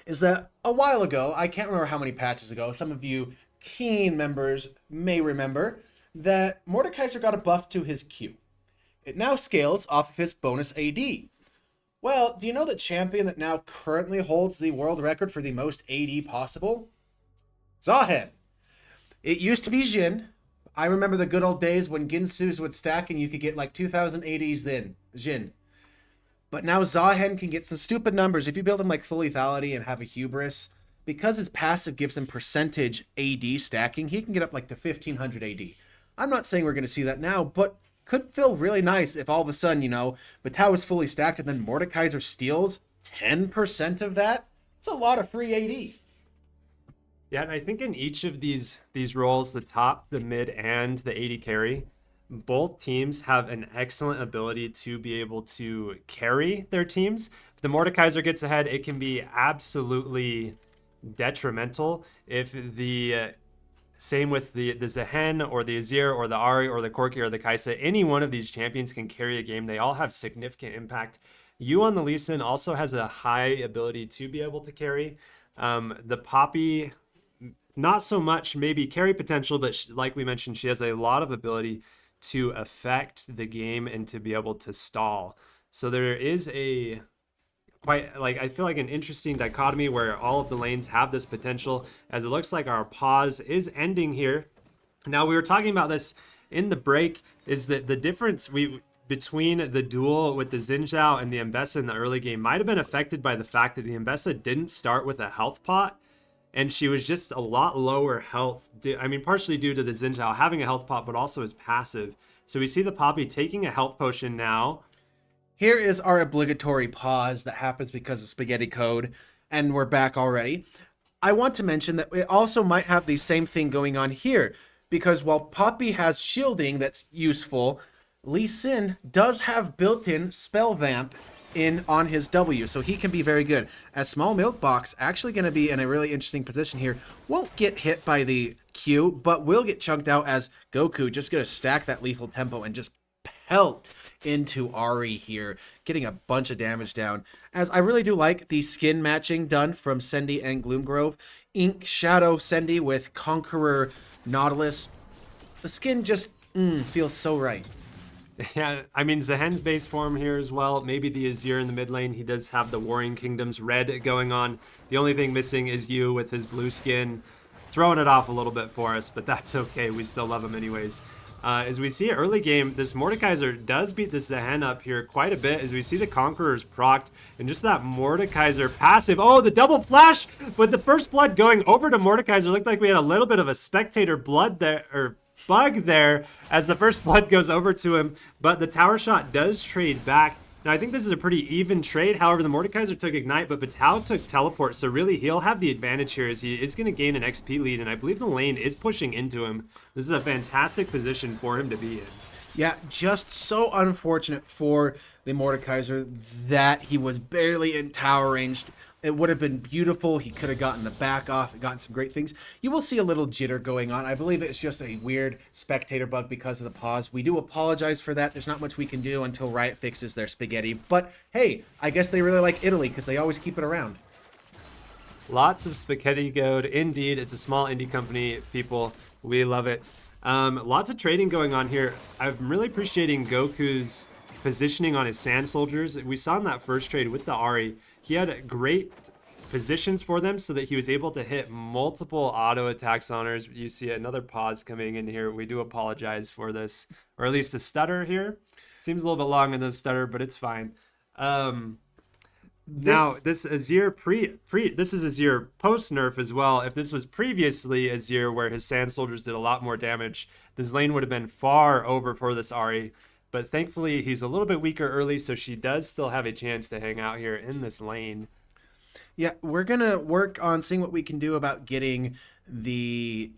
is that a while ago, I can't remember how many patches ago, some of you keen members may remember that Mordekaiser got a buff to his Q. It now scales off of his bonus AD. Well, do you know the champion that now currently holds the world record for the most AD possible? Zahen. It used to be Jhin. I remember the good old days when Ginsus would stack and you could get like 2,000 ADs in Jhin. But now Zahen can get some stupid numbers. If you build him like full lethality and have a hubris, because his passive gives him percentage AD stacking, he can get up like to 1,500 AD. I'm not saying we're going to see that now, but could feel really nice if all of a sudden, Batao is fully stacked and then Mordekaiser steals 10% of that. It's a lot of free AD. Yeah, and I think in each of these roles, the top, the mid, and the AD carry, both teams have an excellent ability to be able to carry their teams. If the Mordekaiser gets ahead, it can be absolutely detrimental. If the same with the Zehen or the Azir or the Ari or the Corki or the Kaisa, any one of these champions can carry a game. They all have significant impact. You on the Lee Sin also has a high ability to be able to carry. The Poppy, not so much maybe carry potential, but like we mentioned, she has a lot of ability to affect the game and to be able to stall. So there is a quite like I feel like an interesting dichotomy where all of the lanes have this potential as it looks like our pause is ending here. Now we were talking about this in the break is that the difference we between the duel with the Xin Zhao and the Mbessa in the early game might have been affected by the fact that the Mbessa didn't start with a health pot and she was just a lot lower health. I mean, partially due to the Xin Zhao having a health pot, but also his passive. So we see the Poppy taking a health potion now. Here is our obligatory pause that happens because of spaghetti code, and we're back already. I want to mention that we also might have the same thing going on here, because while Poppy has shielding that's useful, Lee Sin does have built-in spell vamp in on his W, so he can be very good. As Small Milk Box actually going to be in a really interesting position here, won't get hit by the Q, but will get chunked out as Goku just going to stack that lethal tempo and just pelt into Ari here, getting a bunch of damage down. As I really do like the skin matching done from Sendy and Gloomgrove. Ink Shadow Sendy with Conqueror Nautilus. The skin just feels so right. Yeah, I mean, Zehen's base form here as well. Maybe the Azir in the mid lane. He does have the Warring Kingdoms red going on. The only thing missing is you with his blue skin. Throwing it off a little bit for us, but that's okay. We still love him anyways. As we see early game, this Mordekaiser does beat the Zehen up here quite a bit as we see the Conquerors procced and just that Mordekaiser passive. Oh, the double flash with the first blood going over to Mordekaiser. Looked like we had a little bit of a spectator blood there, or bug there as the first blood goes over to him, but the tower shot does trade back. Now, I think this is a pretty even trade. However, the Mordekaiser took Ignite, but Batao took Teleport, so really he'll have the advantage here as he is going to gain an XP lead, and I believe the lane is pushing into him. This is a fantastic position for him to be in. Yeah, just so unfortunate for the Mordekaiser that he was barely in tower range. It would have been beautiful. He could have gotten the back off and gotten some great things. You will see a little jitter going on. I believe it's just a weird spectator bug because of the pause. We do apologize for that. There's not much we can do until Riot fixes their spaghetti. But hey, I guess they really like Italy because they always keep it around. Lots of spaghetti code. Indeed, it's a small indie company, people. We love it. Lots of trading going on here. I'm really appreciating Goku's positioning on his Sand Soldiers. We saw in that first trade with the Ari, he had great positions for them so that he was able to hit multiple auto attacks on her. You see another pause coming in here. We do apologize for this, or at least a stutter here. Seems a little bit long in the stutter, but it's fine. Now this Azir this is Azir post nerf as well. If this was previously Azir where his Sand Soldiers did a lot more damage, this lane would have been far over for this Ari. But thankfully he's a little bit weaker early, so she does still have a chance to hang out here in this lane. Yeah, we're gonna work on seeing what we can do about getting the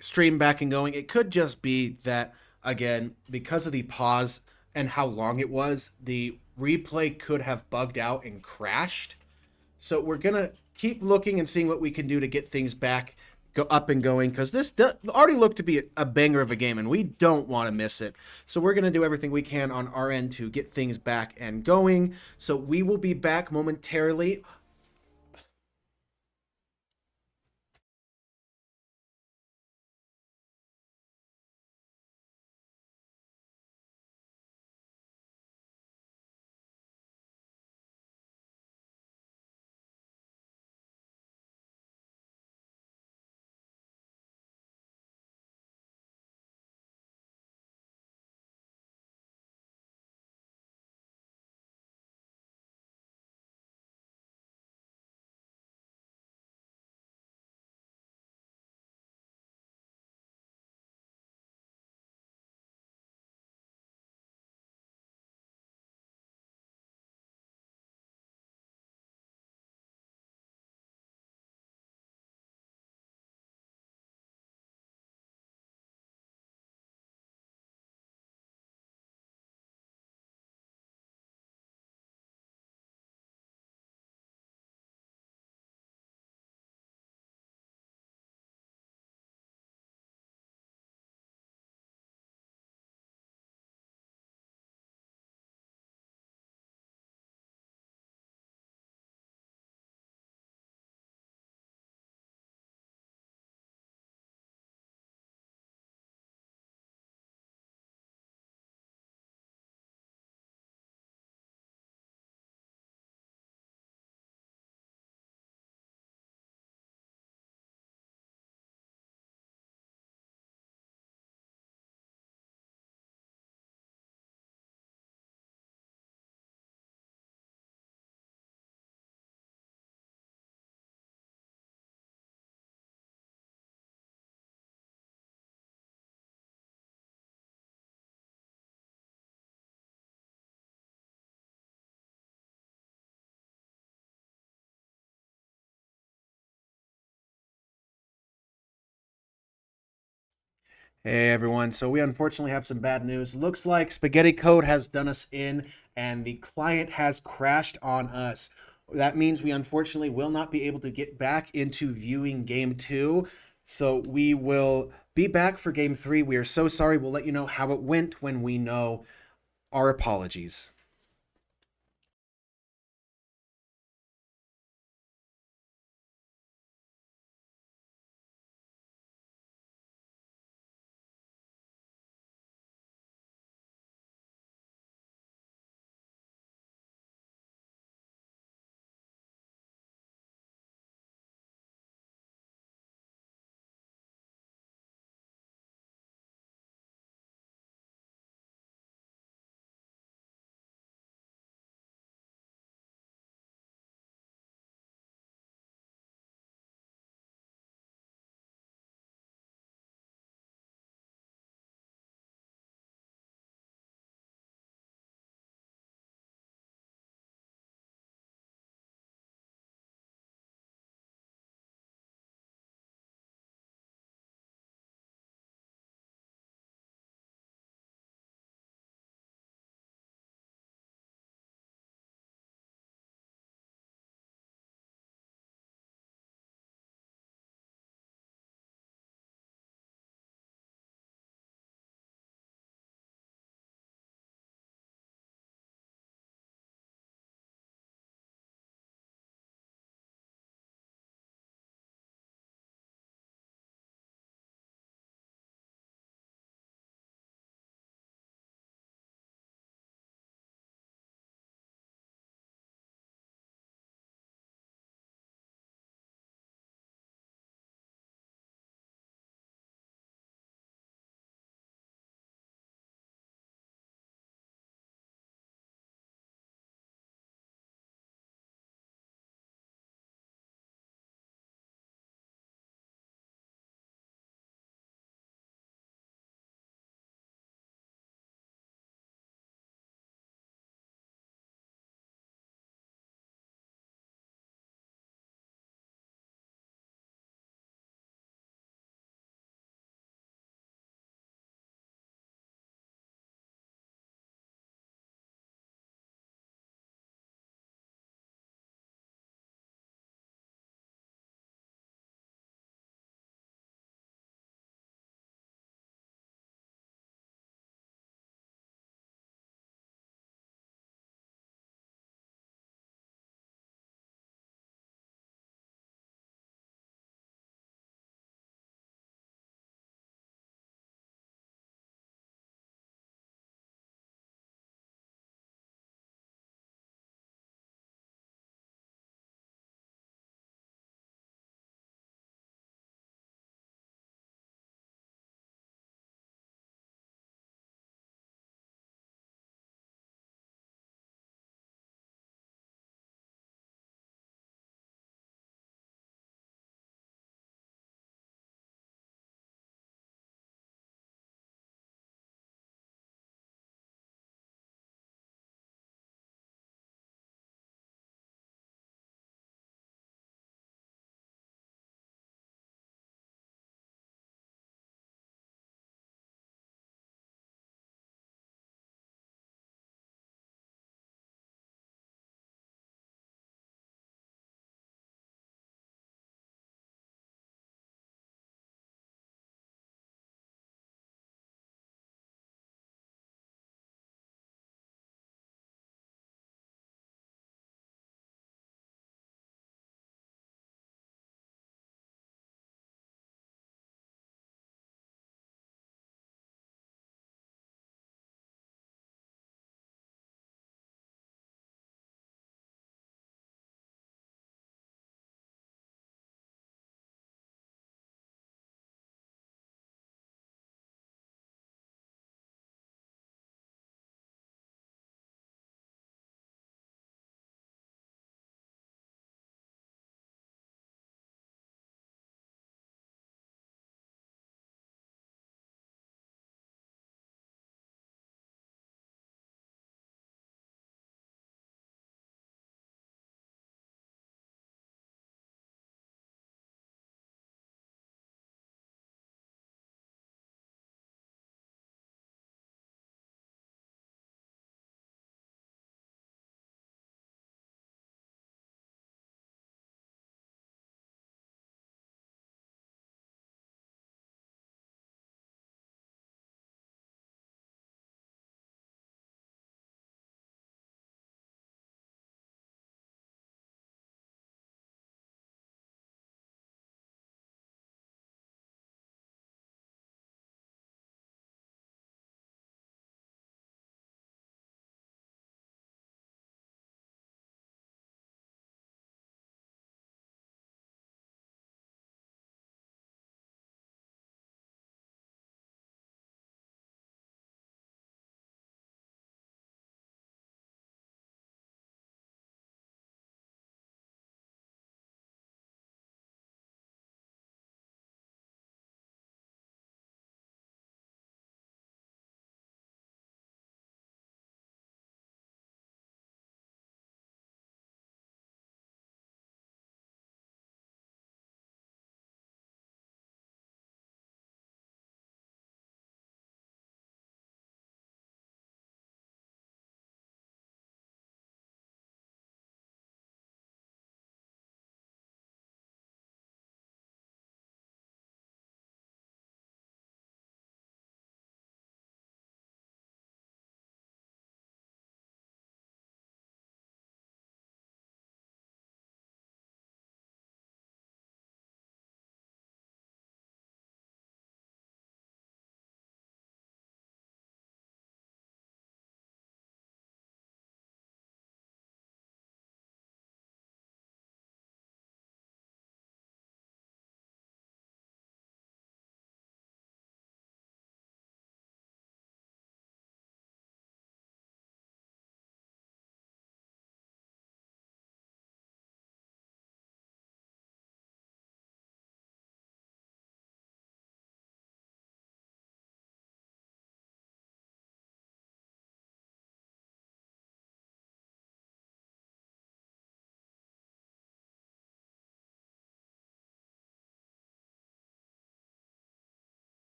stream back and going. It could just be that, again, because of the pause and how long it was, the replay could have bugged out and crashed. So we're gonna keep looking and seeing what we can do to get things back go up and going, because this already looked to be a banger of a game and we don't want to miss it. So we're going to do everything we can on our end to get things back and going. So we will be back momentarily. Hey everyone, so we unfortunately have some bad news. Looks like Spaghetti Code has done us in and the client has crashed on us. That means we unfortunately will not be able to get back into viewing game 2. So we will be back for game 3. We are so sorry. We'll let you know how it went when we know. Our apologies.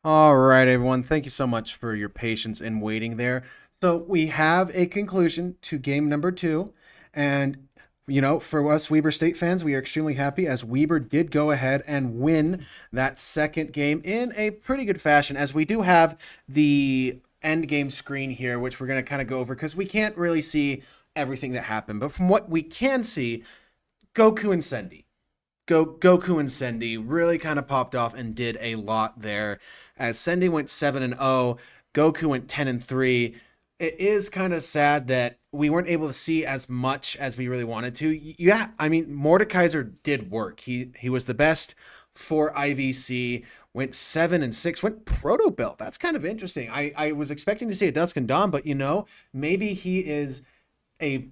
All right, everyone. Thank you so much for your patience in waiting there. So we have a conclusion to game number two. And, for us Weber State fans, we are extremely happy as Weber did go ahead and win that second game in a pretty good fashion, as we do have the end game screen here, which we're going to kind of go over because we can't really see everything that happened. But from what we can see, Goku and Sendy. Goku and Sendy really kind of popped off and did a lot there. As Sendy went 7-0, Goku went 10-3. It is kind of sad that we weren't able to see as much as we really wanted to. Yeah, I mean Mordekaiser did work. He was the best for IVC. Went 7-6. Went proto belt. That's kind of interesting. I was expecting to see a Dusk and Dawn, but maybe he is a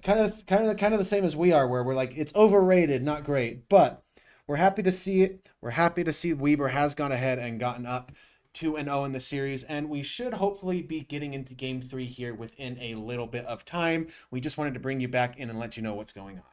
kind of the same as we are, where we're like it's overrated, not great, but we're happy to see it. We're happy to see Weber has gone ahead and gotten up 2-0 in the series, and we should hopefully be getting into game three here within a little bit of time. We just wanted to bring you back in and let you know what's going on.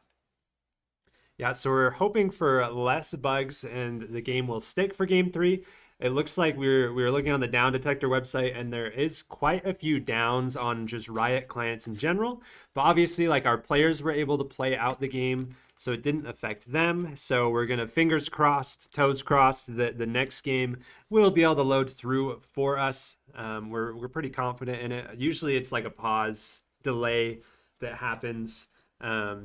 Yeah, so we're hoping for less bugs and the game will stick for game three. It looks like we were looking on the down detector website and there is quite a few downs on just Riot clients in general. But obviously, like our players were able to play out the game, so it didn't affect them. So we're gonna fingers crossed, toes crossed that the next game will be able to load through for us. We're pretty confident in it. Usually it's like a pause delay that happens.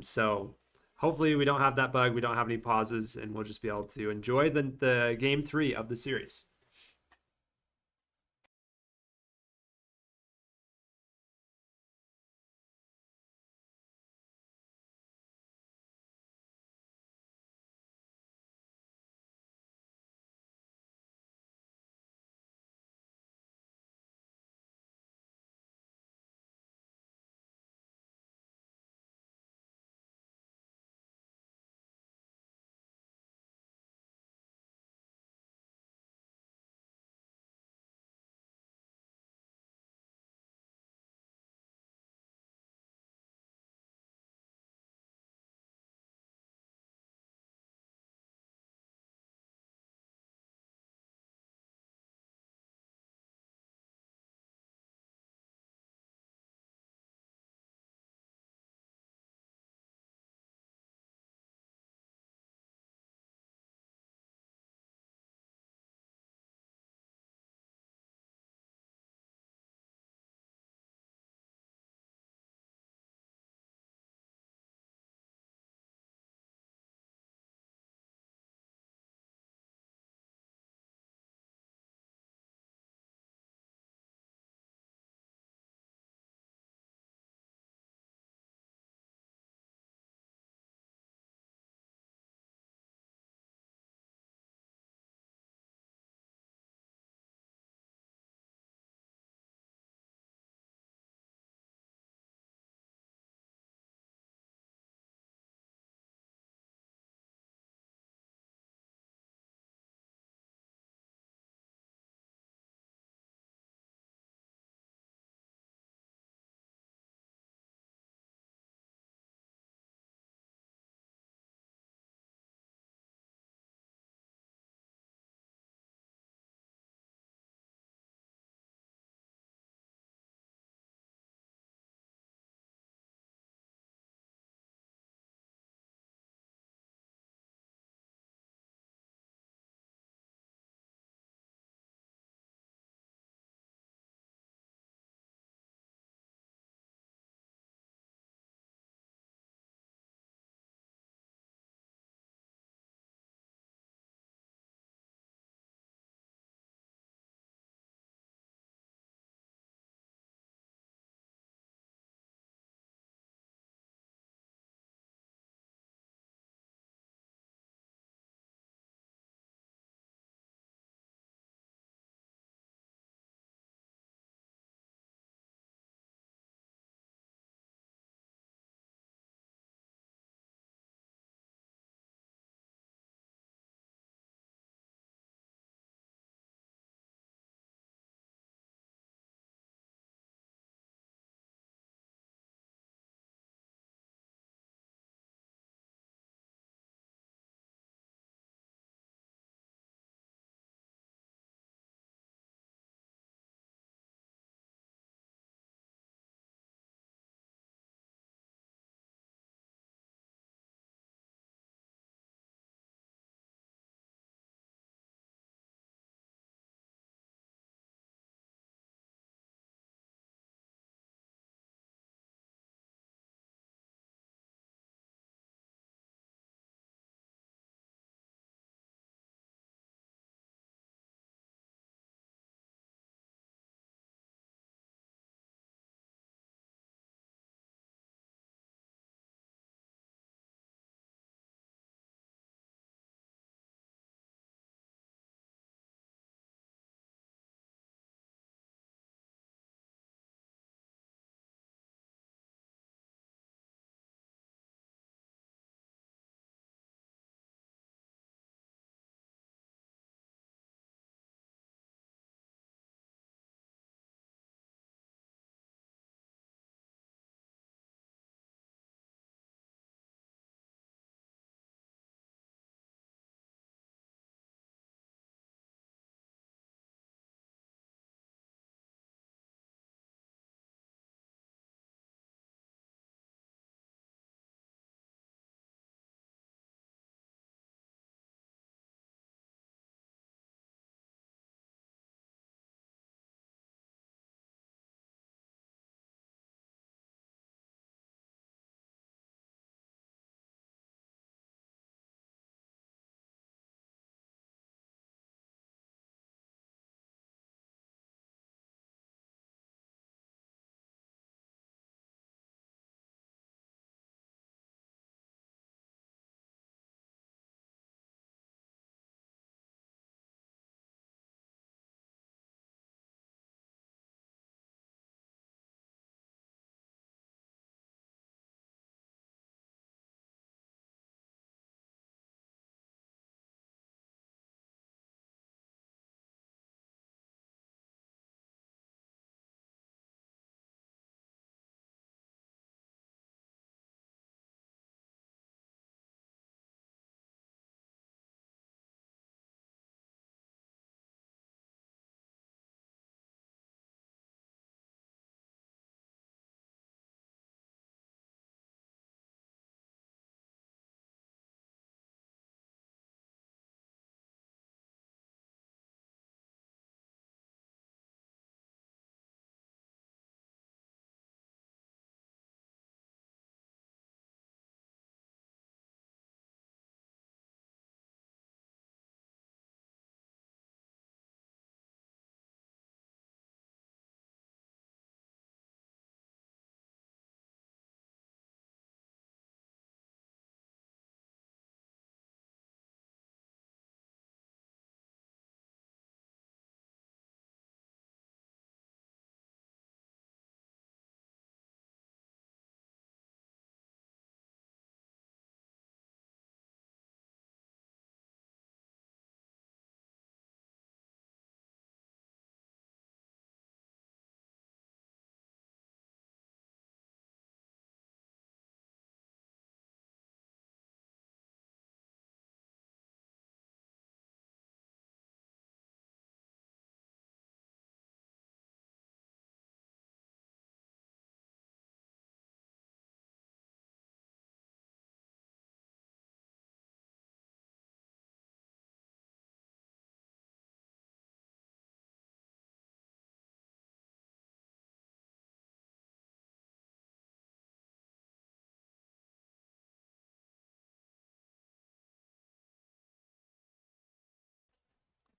So hopefully we don't have that bug. We don't have any pauses, and we'll just be able to enjoy the game three of the series.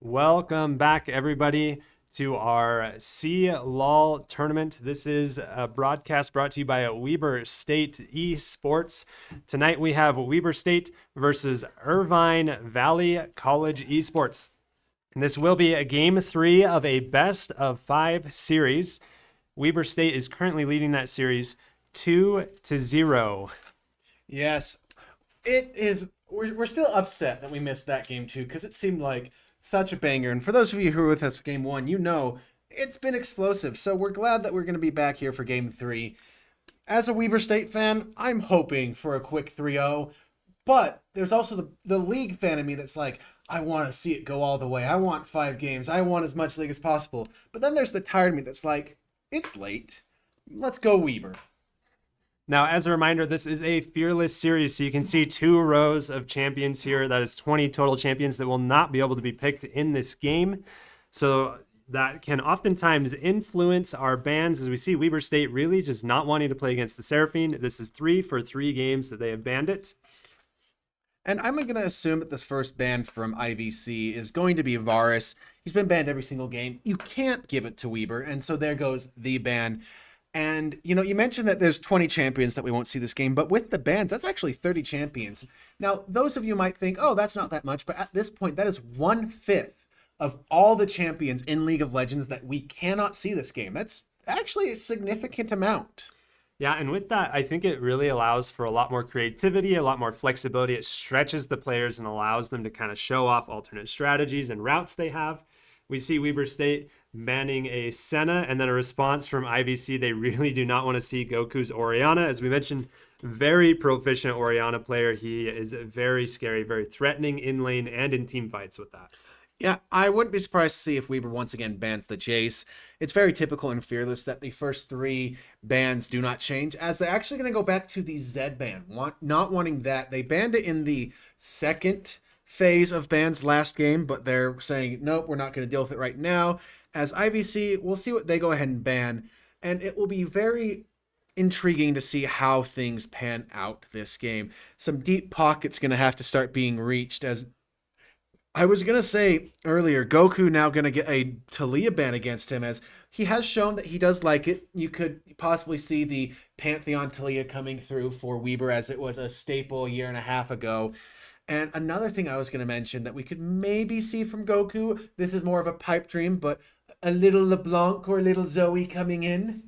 Welcome back, everybody, to our CLoL tournament. This is a broadcast brought to you by Weber State Esports. Tonight we have Weber State versus Irvine Valley College Esports. And this will be a game 3 of a best of 5 series. Weber State is currently leading that series 2-0. Yes, it is. We're still upset that we missed that game too, because it seemed like such a banger. And for those of you who were with us for game 1, you know it's been explosive. So we're glad that we're going to be back here for game 3. As a Weber State fan, I'm hoping for a quick 3-0. But there's also the league fan in me that's like, I want to see it go all the way. I want 5 games. I want as much league as possible. But then there's the tired me that's like, it's late. Let's go Weber. Now, as a reminder, this is a fearless series, so you can see 2 rows of champions here. That is 20 total champions that will not be able to be picked in this game. So that can oftentimes influence our bans, as we see Weber State really just not wanting to play against the Seraphine. This is 3 for 3 games that they have banned it. And I'm going to assume that this first ban from IVC is going to be Varus. He's been banned every single game. You can't give it to Weber, and so there goes the ban. And, you know, you mentioned that there's 20 champions that we won't see this game, but with the bans, that's actually 30 champions. Now, those of you might think, oh, that's not that much, but at this point, that is 1/5 of all the champions in League of Legends that we cannot see this game. That's actually a significant amount. Yeah, and with that, I think it really allows for a lot more creativity, a lot more flexibility. It stretches the players and allows them to kind of show off alternate strategies and routes they have. We see Weber State banning a Senna and then a response from IVC. They really do not want to see Goku's Orianna. As we mentioned, very proficient Orianna player. He is very scary, very threatening in lane and in team fights with that. Yeah, I wouldn't be surprised to see if Weber once again bans the Jace. It's very typical and Fearless that the first 3 bans do not change, as they're actually going to go back to the Z ban. Not wanting that. They banned it in the second phase of bans last game, but they're saying, nope, we're not going to deal with it right now. As IVC, we'll see what they go ahead and ban, and it will be very intriguing to see how things pan out this game. Some deep pockets going to have to start being reached, as I was going to say earlier, Goku now going to get a Talia ban against him, as he has shown that he does like it. You could possibly see the Pantheon Talia coming through for Weber, as it was a staple a year and a half ago. And another thing I was going to mention that we could maybe see from Goku, this is more of a pipe dream, but a little LeBlanc or a little Zoe coming in.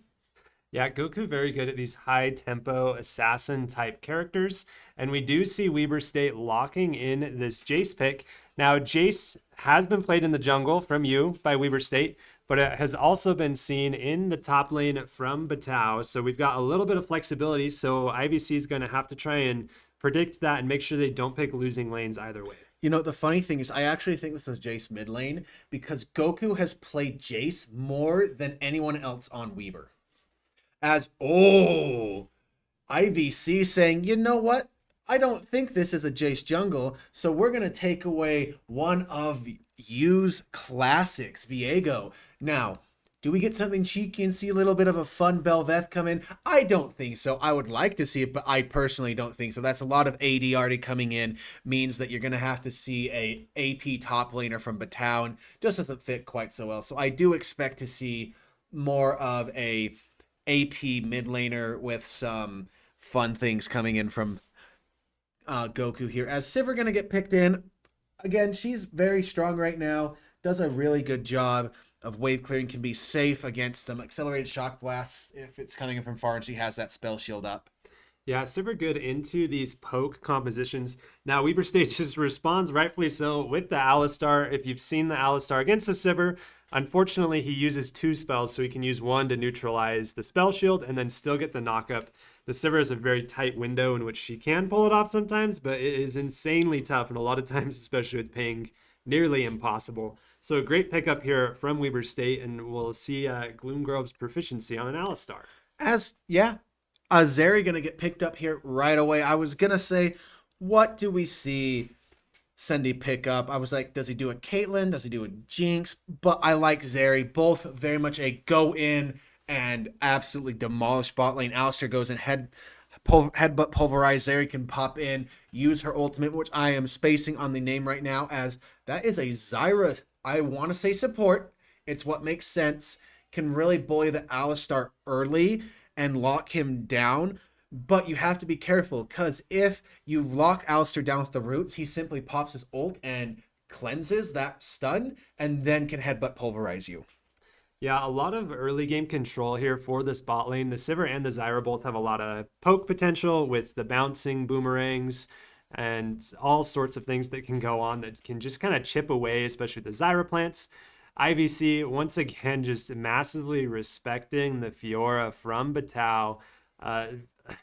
Yeah, Goku very good at these high tempo assassin type characters. And we do see Weber State locking in this Jace pick. Now, Jace has been played in the jungle from you by Weber State, but it has also been seen in the top lane from Batao. So we've got a little bit of flexibility. So IVC is going to have to try and predict that and make sure they don't pick losing lanes either way. You know, the funny thing is I actually think this is Jace mid lane, because Goku has played Jace more than anyone else on Weber. As, IVC saying, you know what? I don't think this is a Jace jungle, so we're going to take away one of U's classics, Viego. Now, do we get something cheeky and see a little bit of a fun Belveth come in? I don't think so. I would like to see it, but I personally don't think so. That's a lot of AD already coming in, means that you're going to have to see a AP top laner from Batao, and just doesn't fit quite so well. So I do expect to see more of a AP mid laner with some fun things coming in from Goku here. As Sivir going to get picked in. Again, she's very strong right now. Does a really good job of wave clearing, can be safe against some accelerated shock blasts if it's coming in from far, and she has that spell shield up. Yeah, super good into these poke compositions. Now, Weber State just responds, rightfully so, with the Alistar. If you've seen the Alistar against the Sivir, unfortunately, he uses 2 spells, so he can use 1 to neutralize the spell shield and then still get the knockup. The Sivir is a very tight window in which she can pull it off sometimes, but it is insanely tough, and a lot of times, especially with ping, nearly impossible. So a great pickup here from Weber State, and we'll see Gloomgrove's proficiency on an Alistar. Zeri going to get picked up here right away. I was going to say, what do we see Sendy pick up? I was like, does he do a Caitlyn? Does he do a Jinx? But I like Zeri. Both very much a go in and absolutely demolish bot lane. Alistar goes in headbutt pulverize. Zeri can pop in, use her ultimate, which I am spacing on the name right now, as that is a Zyra I want to say support. It's what makes sense. Can really bully the Alistar early and lock him down. But you have to be careful because if you lock Alistar down with the roots, he simply pops his ult and cleanses that stun and then can headbutt pulverize you. Yeah, a lot of early game control here for this bot lane. The Sivir and the Zyra both have a lot of poke potential with the bouncing boomerangs and all sorts of things that can go on that can just kind of chip away, especially the Zyra plants. IVC, once again, just massively respecting the Fiora from Batau. Uh,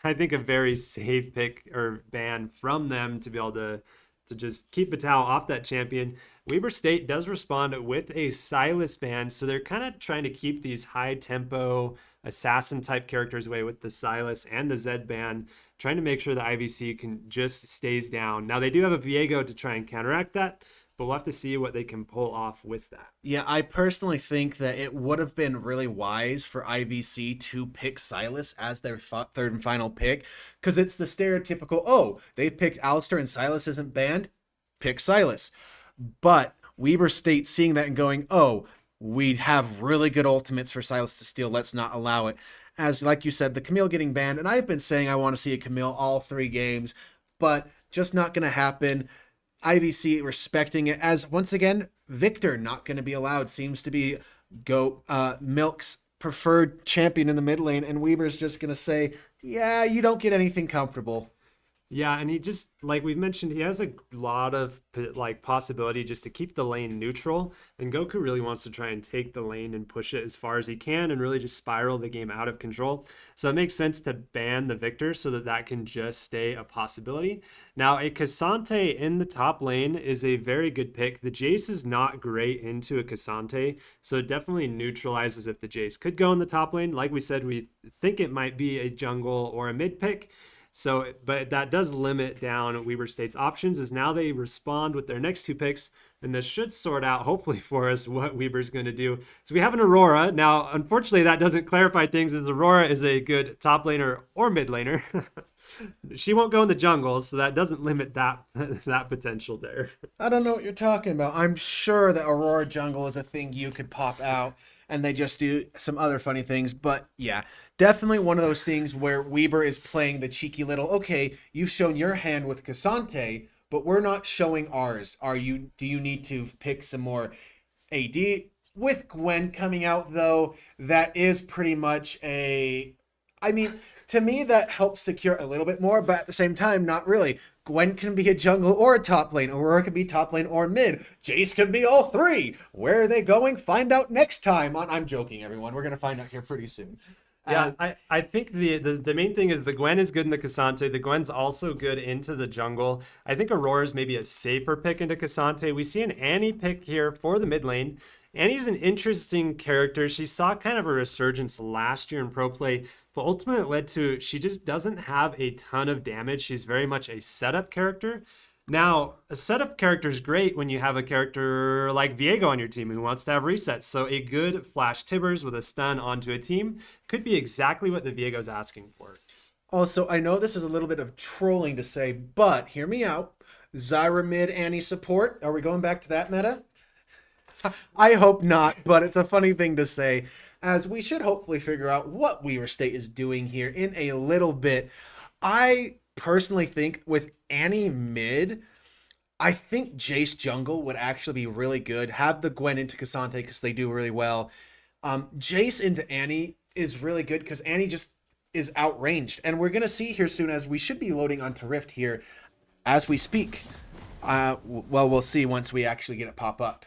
I think a very safe pick or ban from them to be able to just keep Batau off that champion. Weber State does respond with a Silas ban, so they're kind of trying to keep these high tempo assassin type characters away with the Silas and the Zed ban, trying to make sure the IVC can just stays down. Now they do have a Viego to try and counteract that, but we'll have to see what they can pull off with that. Yeah, I personally think that it would have been really wise for IVC to pick Silas as their third and final pick because it's the stereotypical, oh, they've picked Alistair and Silas isn't banned, pick Silas. But Weber State seeing that and going, oh, we have really good ultimates for Silas to steal, let's not allow it. As, like you said, the Camille getting banned, and I've been saying I want to see a Camille all 3 games, but just not going to happen. IVC respecting it as once again Victor not going to be allowed seems to be Milk's preferred champion in the mid lane, and Weber's just going to say, yeah, you don't get anything comfortable. Yeah, and he just, like we've mentioned, he has a lot of like possibility just to keep the lane neutral. And Goku really wants to try and take the lane and push it as far as he can and really just spiral the game out of control. So it makes sense to ban the Victor so that that can just stay a possibility. Now, a Cassante in the top lane is a very good pick. The Jace is not great into a Cassante, so it definitely neutralizes if the Jace could go in the top lane. Like we said, we think it might be a jungle or a mid pick. So, but that does limit down Weber State's options as now they respond with their next 2 picks, and this should sort out, hopefully for us, what Weber's going to do. So we have an Aurora. Now, unfortunately, that doesn't clarify things as Aurora is a good top laner or mid laner. She won't go in the jungle, so that doesn't limit that that potential there. I don't know what you're talking about. I'm sure that Aurora Jungle is a thing you could pop out and they just do some other funny things. But yeah, definitely one of those things where Weber is playing the cheeky little, okay, you've shown your hand with Cassante, but we're not showing ours. Do you need to pick some more AD? With Gwen coming out though, that is pretty much I mean, to me, that helps secure a little bit more, but at the same time, not really. Gwen can be a jungle or a top lane. Aurora can be top lane or mid. Jace can be all 3. Where are they going? Find out next time on... I'm joking, everyone. We're going to find out here pretty soon. Yeah, I think the main thing is the Gwen is good in the Cassante. The Gwen's also good into the jungle. I think Aurora's maybe a safer pick into Cassante. We see an Annie pick here for the mid lane. Annie's an interesting character. She saw kind of a resurgence last year in pro play, but ultimately it led to she just doesn't have a ton of damage. She's very much a setup character. Now, a setup character is great when you have a character like Viego on your team who wants to have resets. So a good Flash Tibbers with a stun onto a team could be exactly what the Viego's asking for. Also, I know this is a little bit of trolling to say, but hear me out. Zyra mid Annie support. Are we going back to that meta? I hope not, but it's a funny thing to say, as we should hopefully figure out what Weber State is doing here in a little bit. I personally think with Annie mid, I think Jace jungle would actually be really good. Have the Gwen into Cassante because they do really well. Jace into Annie is really good because Annie just is outranged. And we're going to see here soon as we should be loading onto Rift here as we speak. Well, we'll see once we actually get it pop up.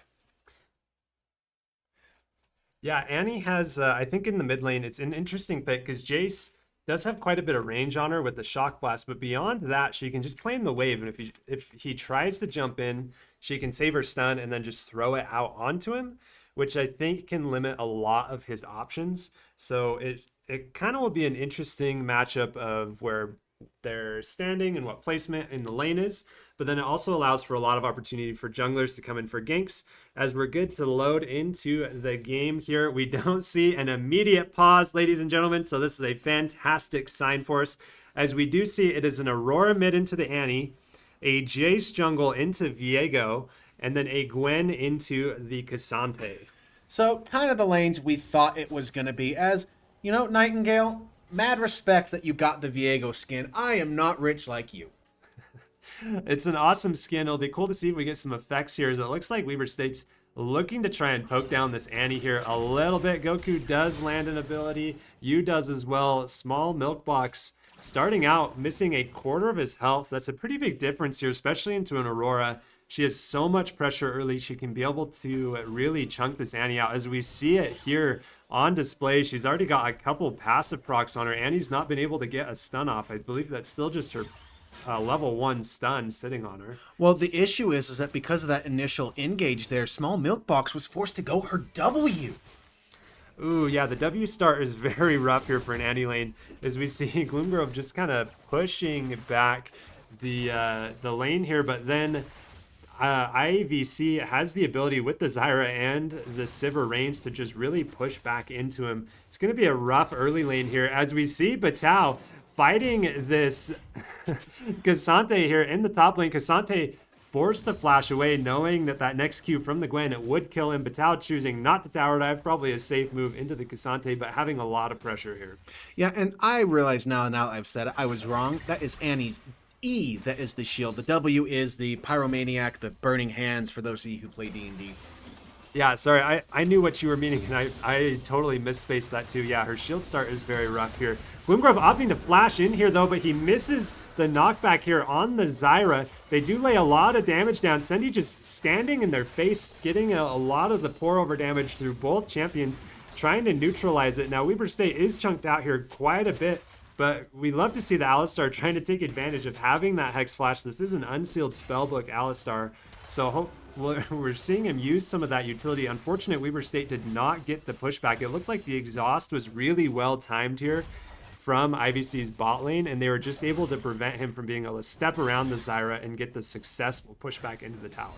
Yeah, Annie has, I think in the mid lane, it's an interesting pick because Jace does have quite a bit of range on her with the Shock Blast, but beyond that, she can just play in the wave. And if he tries to jump in, she can save her stun and then just throw it out onto him, which I think can limit a lot of his options. So it kind of will be an interesting matchup of where they're standing and what placement in the lane is, but then it also allows for a lot of opportunity for junglers to come in for ganks. As we're good to load into the game here, we don't see an immediate pause, ladies and gentlemen, so this is a fantastic sign for us, as we do see it is an Aurora mid into the Annie, a Jace jungle into Viego, and then a Gwen into the Cassante. So kind of the lanes we thought it was going to be. As, you know, Nightingale, mad respect that you got the Viego skin. I am not rich like you. It's an awesome skin. It'll be cool to see if we get some effects here. As it looks like Weber State's looking to try and poke down this Annie here a little bit. Goku does land an ability. Yu does as well. Small Milk Box starting out missing a quarter of his health. That's a pretty big difference here, especially into an Aurora. She has so much pressure early. She can be able to really chunk this Annie out. As we see it here on display, she's already got a couple passive procs on her. Annie's not been able to get a stun off. I believe that's still just her level 1 stun sitting on her. Well, the issue is that because of that initial engage there, Small Milk Box was forced to go her W. Ooh, yeah, the W start is very rough here for an Annie lane, as we see Gloomgrove just kind of pushing back the lane here, but then IVC has the ability with the Zyra and the Sivir range to just really push back into him. It's going to be a rough early lane here, as we see Batao fighting this Cassante here in the top lane. Cassante forced to flash away, knowing that that next Q from the Gwen it would kill him. Batao choosing not to tower dive, probably a safe move into the Cassante, but having a lot of pressure here. Yeah, and I realize now I've said it, I was wrong. That is Annie's E that is the shield. The W is the Pyromaniac, the Burning Hands, for those of you who play D&D. Yeah, sorry, I knew what you were meaning, and I totally misspaced that too. Yeah, her shield start is very rough here. Gloomgrove opting to flash in here, though, but he misses the knockback here on the Zyra. They do lay a lot of damage down. Sendy just standing in their face, getting a lot of the pour-over damage through both champions, trying to neutralize it. Now, Weber State is chunked out here quite a bit, but we love to see the Alistar trying to take advantage of having that Hex Flash. This is an unsealed spellbook Alistar, so we're seeing him use some of that utility. Unfortunate Weber State did not get the pushback. It looked like the exhaust was really well timed here from IVC's bot lane, and they were just able to prevent him from being able to step around the Zyra and get the successful pushback into the tower.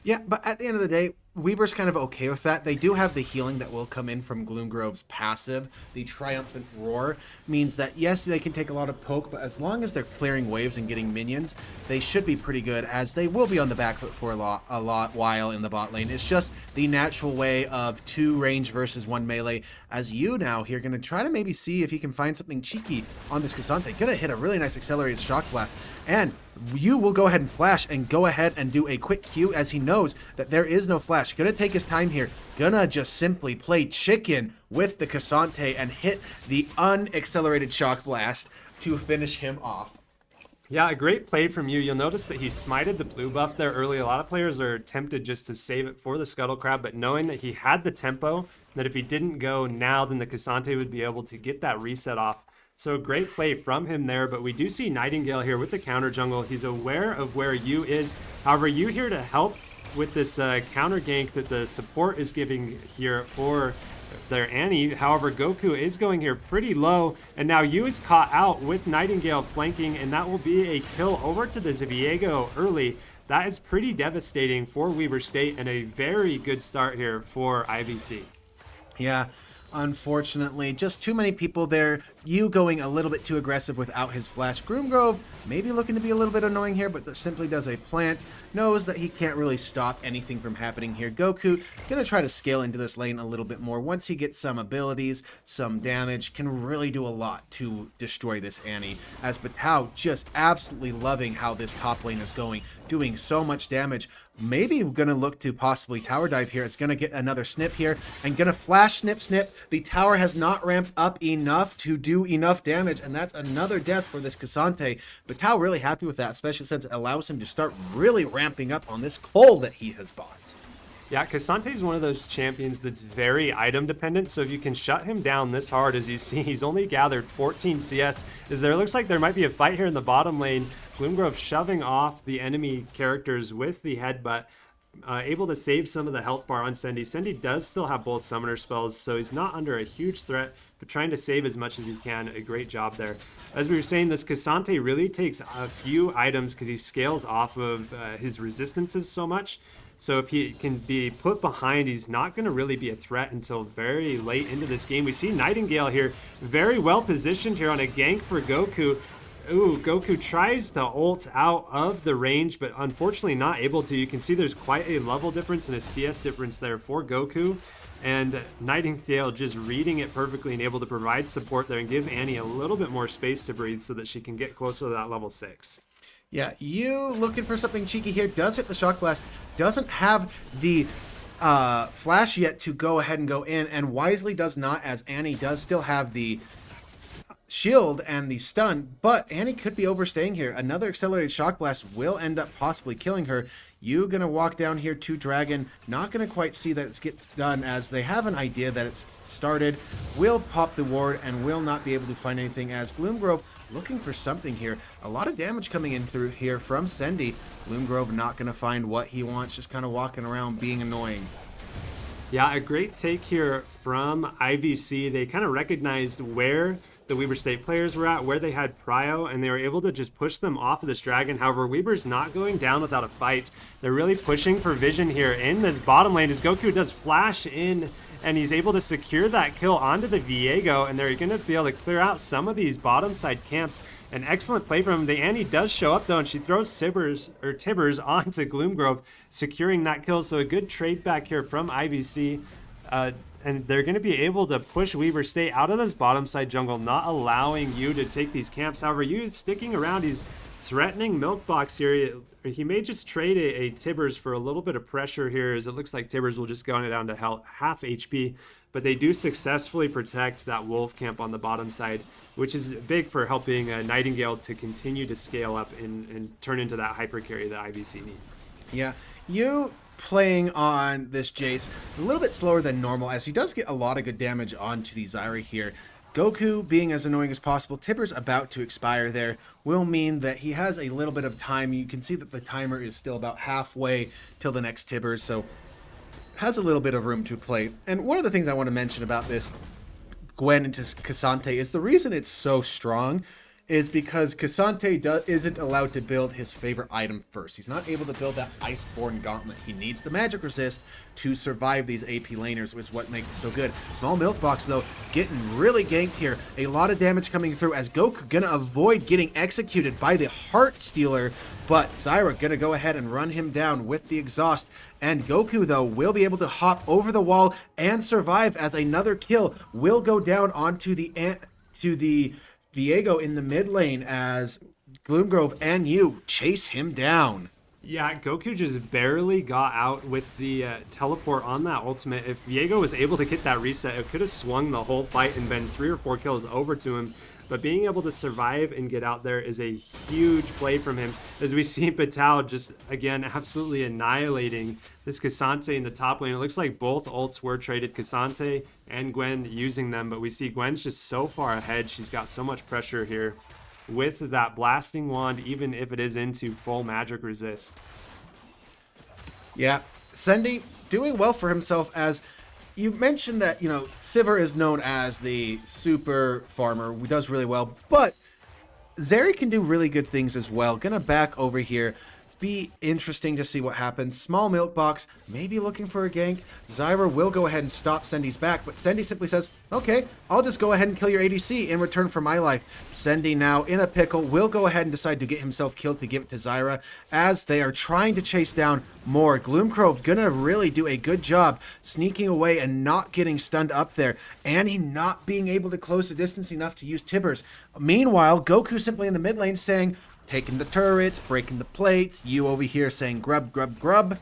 Yeah, but at the end of the day, Weber's kind of okay with that. They do have the healing that will come in from Gloomgrove's passive. The Triumphant Roar means that, yes, they can take a lot of poke, but as long as they're clearing waves and getting minions, they should be pretty good, as they will be on the back foot for a lot while in the bot lane. It's just the natural way of 2 range versus 1 melee, as you now here going to try to maybe see if he can find something cheeky on this Cassante. Going to hit a really nice accelerated shock blast, and you will go ahead and flash and go ahead and do a quick Q, as he knows that there is no flash. Gonna take his time here. Gonna just simply play chicken with the Cassante and hit the unaccelerated shock blast to finish him off. Yeah, a great play from you. You'll notice that he smited the blue buff there early. A lot of players are tempted just to save it for the Scuttle Crab, but knowing that he had the tempo, that if he didn't go now, then the Cassante would be able to get that reset off. So great play from him there, but we do see Nightingale here with the counter jungle. He's aware of where Yu is. However, Yu here to help with this counter gank that the support is giving here for their Annie. However, Goku is going here pretty low, and now Yu is caught out with Nightingale flanking, and that will be a kill over to the Viego early. That is pretty devastating for Weber State, and a very good start here for IVC. Yeah, unfortunately, just too many people there. You going a little bit too aggressive without his flash. Gloomgrove maybe looking to be a little bit annoying here, but simply does a plant. Knows that he can't really stop anything from happening here. Goku gonna try to scale into this lane a little bit more. Once he gets some abilities, some damage, can really do a lot to destroy this Annie. As Batao just absolutely loving how this top lane is going, doing so much damage. Maybe gonna look to possibly tower dive here. It's gonna get another snip here and gonna flash snip snip. The tower has not ramped up enough to do enough damage, and that's another death for this Cassante. Batao really happy with that, especially since it allows him to start really ramping up on this coal that he has bought. Yeah, Cassante is one of those champions that's very item dependent, so if you can shut him down this hard, as you see, he's only gathered 14 CS. As there looks like there might be a fight here in the bottom lane. Gloomgrove shoving off the enemy characters with the headbutt, able to save some of the health bar on Sendy. Sendy does still have both summoner spells, so he's not under a huge threat, but trying to save as much as he can. A great job there. As we were saying, this Cassante really takes a few items because he scales off of his resistances so much. So if he can be put behind, he's not going to really be a threat until very late into this game. We see Nightingale here very well positioned here on a gank for Goku. Ooh, Goku tries to ult out of the range, but unfortunately not able to. You can see there's quite a level difference and a CS difference there for Goku. And Nightingale just reading it perfectly and able to provide support there and give Annie a little bit more space to breathe so that she can get closer to that level 6. Yeah, you looking for something cheeky here. Does hit the Shock Blast. Doesn't have the flash yet to go ahead and go in. And wisely does not, as Annie does still have the shield and the stun, but Annie could be overstaying here. Another accelerated shock blast will end up possibly killing her. You gonna walk down here to Dragon, not gonna quite see that it's get done, as they have an idea that it's started, will pop the ward and will not be able to find anything, as Gloomgrove looking for something here. A lot of damage coming in through here from Sendy. Gloomgrove not gonna find what he wants, just kind of walking around being annoying. Yeah, a great take here from IVC. They kind of recognized where the Weber State players were at, where they had prio, and they were able to just push them off of this dragon. However, Weber's not going down without a fight. They're really pushing for vision here in this bottom lane as Goku does flash in, and he's able to secure that kill onto the Viego, and they're going to be able to clear out some of these bottom side camps. An excellent play from him. The Annie does show up though, and she throws Tibbers onto Gloomgrove, securing that kill. So a good trade back here from IVC. And they're going to be able to push Weber State out of this bottom side jungle, not allowing you to take these camps. However, you sticking around, he's threatening Milkbox here. He may just trade a Tibbers for a little bit of pressure here, as it looks like Tibbers will just go down to half HP. But they do successfully protect that Wolf camp on the bottom side, which is big for helping Nightingale to continue to scale up and turn into that hyper carry that IVC need. Yeah, you playing on this Jace a little bit slower than normal, as he does get a lot of good damage onto the Zyra here. Goku being as annoying as possible. Tibbers about to expire there will mean that he has a little bit of time. You can see that the timer is still about halfway till the next Tibbers, so has a little bit of room to play. And one of the things I want to mention about this Gwen into Cassante is the reason it's so strong is because Cassante isn't allowed to build his favorite item first. He's not able to build that Iceborne Gauntlet. He needs the magic resist to survive these AP laners, which is what makes it so good. Small Milk Box, though, getting really ganked here. A lot of damage coming through as Goku gonna avoid getting executed by the Heart Stealer, but Zyra gonna go ahead and run him down with the exhaust. And Goku, though, will be able to hop over the wall and survive, as another kill will go down onto the Viego in the mid lane, as Gloomgrove and you chase him down. Yeah, Goku just barely got out with the teleport on that ultimate. If Viego was able to get that reset, it could have swung the whole fight and been 3 or 4 kills over to him. But being able to survive and get out there is a huge play from him, as we see Patal just, again, absolutely annihilating this Cassante in the top lane. It looks like both ults were traded, Cassante and Gwen using them, but we see Gwen's just so far ahead. She's got so much pressure here with that blasting wand, even if it is into full magic resist. Yeah, Sendy doing well for himself, as you mentioned that, Sivir is known as the super farmer who does really well, but Zeri can do really good things as well. Gonna back over here. Be interesting to see what happens. Small Milk Box, maybe looking for a gank. Zyra will go ahead and stop Sendy's back, but Sendy simply says, okay, I'll just go ahead and kill your ADC in return for my life. Sendy now in a pickle will go ahead and decide to get himself killed to give it to Zyra, as they are trying to chase down more. Gloomgrove gonna really do a good job sneaking away and not getting stunned up there. Annie not being able to close the distance enough to use Tibbers. Meanwhile, Goku simply in the mid lane saying, taking the turrets, breaking the plates, you over here saying grub, grub, grub.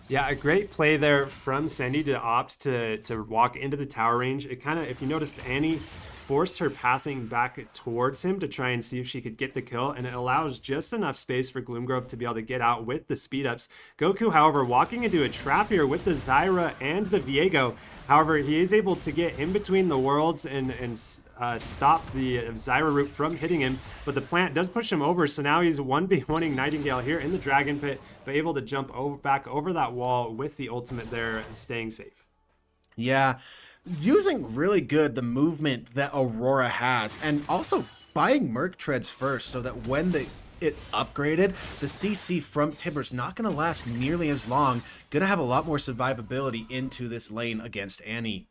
Yeah, a great play there from Sendy to opt to walk into the tower range. It kind of, if you noticed, Annie forced her pathing back towards him to try and see if she could get the kill, and it allows just enough space for Gloomgrove to be able to get out with the speed ups. Goku, however, walking into a trap here with the Zyra and the Viego. However, he is able to get in between the worlds and stop the Zyra root from hitting him, but the plant does push him over, so now he's 1v1ing Nightingale here in the Dragon Pit, but able to jump back over that wall with the ultimate there and staying safe. Yeah, using really good the movement that Aurora has, and also buying Merc Treads first, so that when it upgraded, the CC from Tibbers not going to last nearly as long, going to have a lot more survivability into this lane against Annie.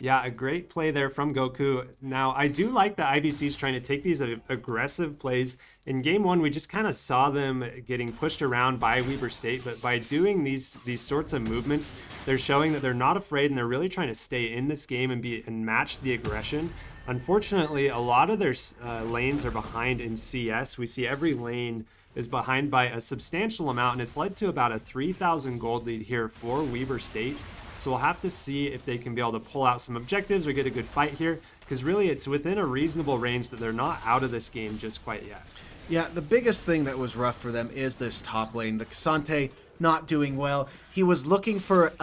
Yeah, a great play there from Goku. Now, I do like that IVC's trying to take these aggressive plays. In game one, we just kind of saw them getting pushed around by Weber State, but by doing these sorts of movements, they're showing that they're not afraid and they're really trying to stay in this game and match the aggression. Unfortunately, a lot of their lanes are behind in CS. We see every lane is behind by a substantial amount, and it's led to about a 3,000 gold lead here for Weber State. So we'll have to see if they can be able to pull out some objectives or get a good fight here, because really it's within a reasonable range that they're not out of this game just quite yet. Yeah, the biggest thing that was rough for them is this top lane. The Cassante not doing well. He was looking for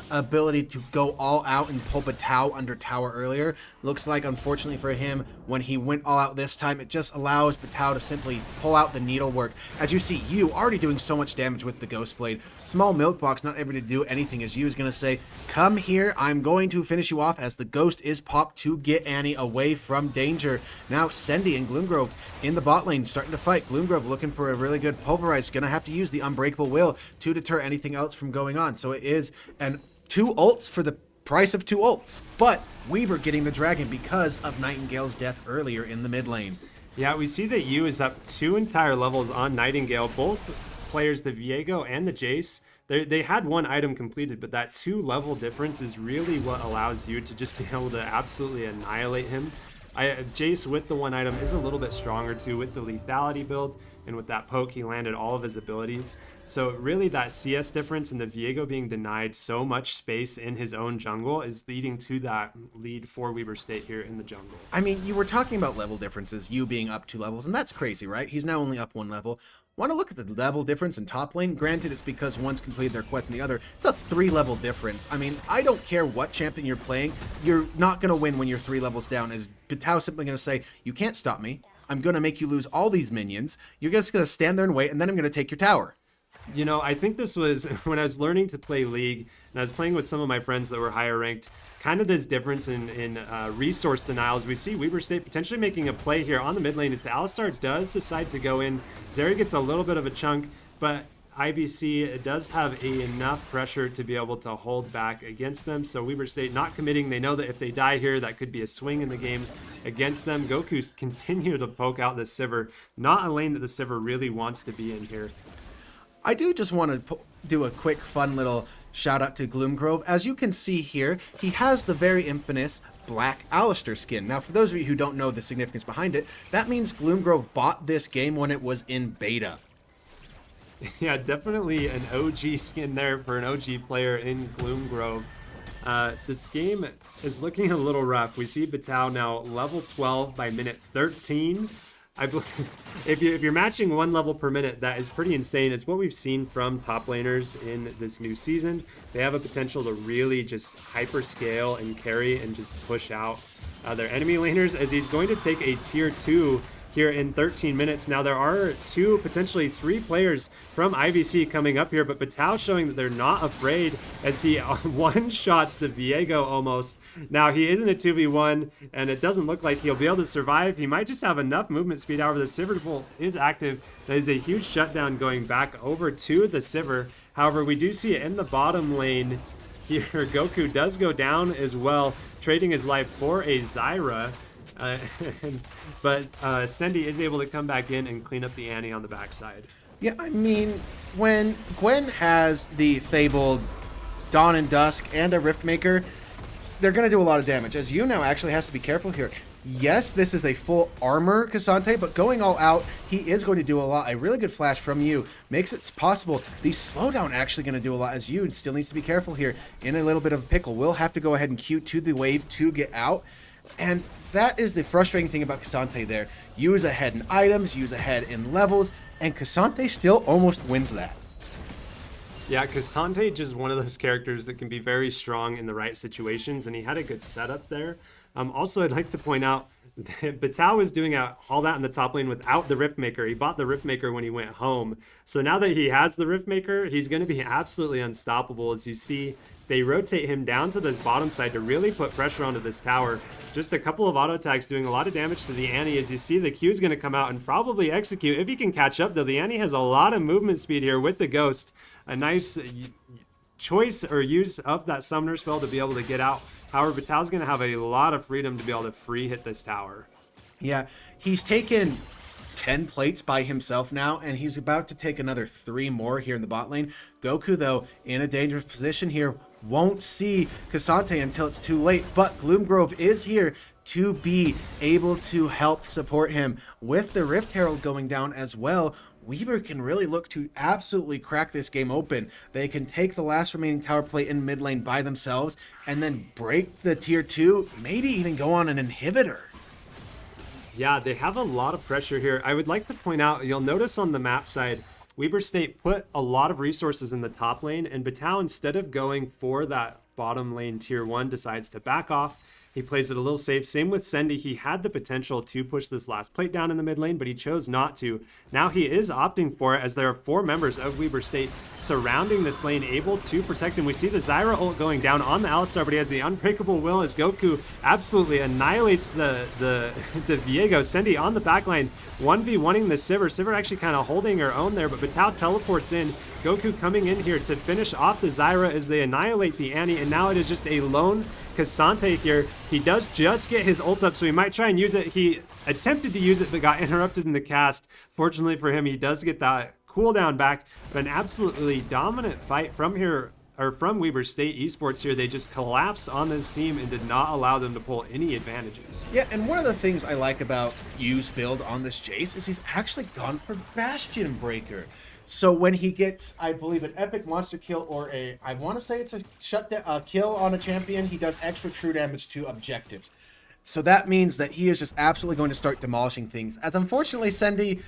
ability to go all out and pull Batao under tower earlier. Looks like, unfortunately for him, when he went all out this time, it just allows Batao to simply pull out the needlework. As you see, Yu already doing so much damage with the Ghost Blade. Small Milk Box not able to do anything, as Yu is going to say, come here, I'm going to finish you off, as the Ghost is popped to get Annie away from danger. Now Sendy and Gloomgrove in the bot lane starting to fight. Gloomgrove looking for a really good pulverize. Going to have to use the Unbreakable Will to deter anything else from going on. So it is an 2 ults for the price of 2 ults. But Weaver getting the dragon because of Nightingale's death earlier in the mid lane. Yeah, we see that Yu is up 2 entire levels on Nightingale. Both players, the Viego and the Jace, they had 1 item completed, but that 2 level difference is really what allows Yu to just be able to absolutely annihilate him. Jace with the 1 item is a little bit stronger too with the lethality build, and with that poke he landed all of his abilities. So really that CS difference and the Viego being denied so much space in his own jungle is leading to that lead for Weber State here in the jungle. I mean, you were talking about level differences, you being up 2 levels, and that's crazy, right? He's now only up 1 level. Want to look at the level difference in top lane? Granted, it's because one's completed their quest and the other. It's a 3-level difference. I mean, I don't care what champion you're playing. You're not going to win when you're 3 levels down. Is Batao simply going to say, you can't stop me. I'm going to make you lose all these minions. You're just going to stand there and wait, and then I'm going to take your tower. You know, I think this was when I was learning to play League and I was playing with some of my friends that were higher ranked, kind of this difference in resource denials. We see Weber State potentially making a play here on the mid lane as the Alistar does decide to go in. Zeri gets a little bit of a chunk, but IVC does have enough pressure to be able to hold back against them. So Weber State not committing. They know that if they die here, that could be a swing in the game against them. Goku's continue to poke out the Sivir. Not a lane that the Sivir really wants to be in here. I do just want to do a quick fun little shout out to Gloomgrove. As you can see here, he has the very infamous black Alistair skin. Now, for those of you who don't know the significance behind it, that means Gloomgrove bought this game when it was in beta. Yeah, definitely an OG skin there for an OG player in Gloomgrove. This game is looking a little rough. We see Batao now level 12 by minute 13. I believe if you're matching 1 level per minute, that is pretty insane. It's what we've seen from top laners in this new season. They have a potential to really just hyper scale and carry and just push out their enemy laners, as he's going to take a tier 2 here in 13 minutes. Now there are 2, potentially 3 players from IVC coming up here, but Batao showing that they're not afraid as he one-shots the Viego almost. Now he is in a 2v1 and it doesn't look like he'll be able to survive. He might just have enough movement speed. However, the Sivir Bolt is active. That is a huge shutdown going back over to the Sivir. However, we do see it in the bottom lane here. Goku does go down as well, trading his life for a Zyra. But Sendy is able to come back in and clean up the Annie on the backside. Yeah, I mean, when Gwen has the fabled Dawn and Dusk and a Riftmaker, they're going to do a lot of damage. As you now actually has to be careful here. Yes, this is a full armor Cassante, but going all out, he is going to do a lot. A really good flash from you makes it possible. The slowdown actually going to do a lot, as you still needs to be careful here. In a little bit of a pickle. We'll have to go ahead and Q to the wave to get out. And that is the frustrating thing about Cassante there. Use ahead in items, use ahead in levels, and Cassante still almost wins that. Yeah, Cassante just one of those characters that can be very strong in the right situations, and he had a good setup there. Also, I'd like to point out that Batao was doing all that in the top lane without the Riftmaker. He bought the Riftmaker when he went home. So now that he has the Riftmaker, he's going to be absolutely unstoppable. As you see, they rotate him down to this bottom side to really put pressure onto this tower. Just a couple of auto attacks doing a lot of damage to the Annie. As you see, the Q is going to come out and probably execute if he can catch up, though. The Annie has a lot of movement speed here with the Ghost. A nice choice or use of that summoner spell to be able to get out. However, Batal's going to have a lot of freedom to be able to free hit this tower. Yeah, he's taken 10 plates by himself now, and he's about to take another 3 more here in the bot lane. Goku, though, in a dangerous position here, won't see Cassante until it's too late, but Gloomgrove is here to be able to help support him. With the Rift Herald going down as well, Weaver can really look to absolutely crack this game open. They can take the last remaining tower plate in mid lane by themselves and then break the tier 2, maybe even go on an inhibitor. Yeah, they have a lot of pressure here. I would like to point out, you'll notice on the map side, Weber State put a lot of resources in the top lane, and Batal, instead of going for that bottom lane tier 1, decides to back off. He plays it a little safe. Same with Sendy. He had the potential to push this last plate down in the mid lane, but he chose not to. Now he is opting for it, as there are 4 members of Weber State surrounding this lane, able to protect him. We see the Zyra ult going down on the Alistar, but he has the Unbreakable Will as Goku absolutely annihilates the Viego. Sendy on the backline, 1v1ing the Sivir. Sivir actually kind of holding her own there, but Batal teleports in. Goku coming in here to finish off the Zyra as they annihilate the Annie, and now it is just a lone Cassante here. He does just get his ult up, so he might try and use it. He attempted to use it, but got interrupted in the cast. Fortunately for him, he does get that cooldown back, but an absolutely dominant fight from here, or from Weber State Esports here. They just collapsed on this team and did not allow them to pull any advantages. Yeah, and one of the things I like about Yu's build on this Jace is he's actually gone for Bastion Breaker. So when he gets, I believe, an epic monster kill or I want to say it's a shutdown kill on a champion, he does extra true damage to objectives. So that means that he is just absolutely going to start demolishing things. As unfortunately, Sendy,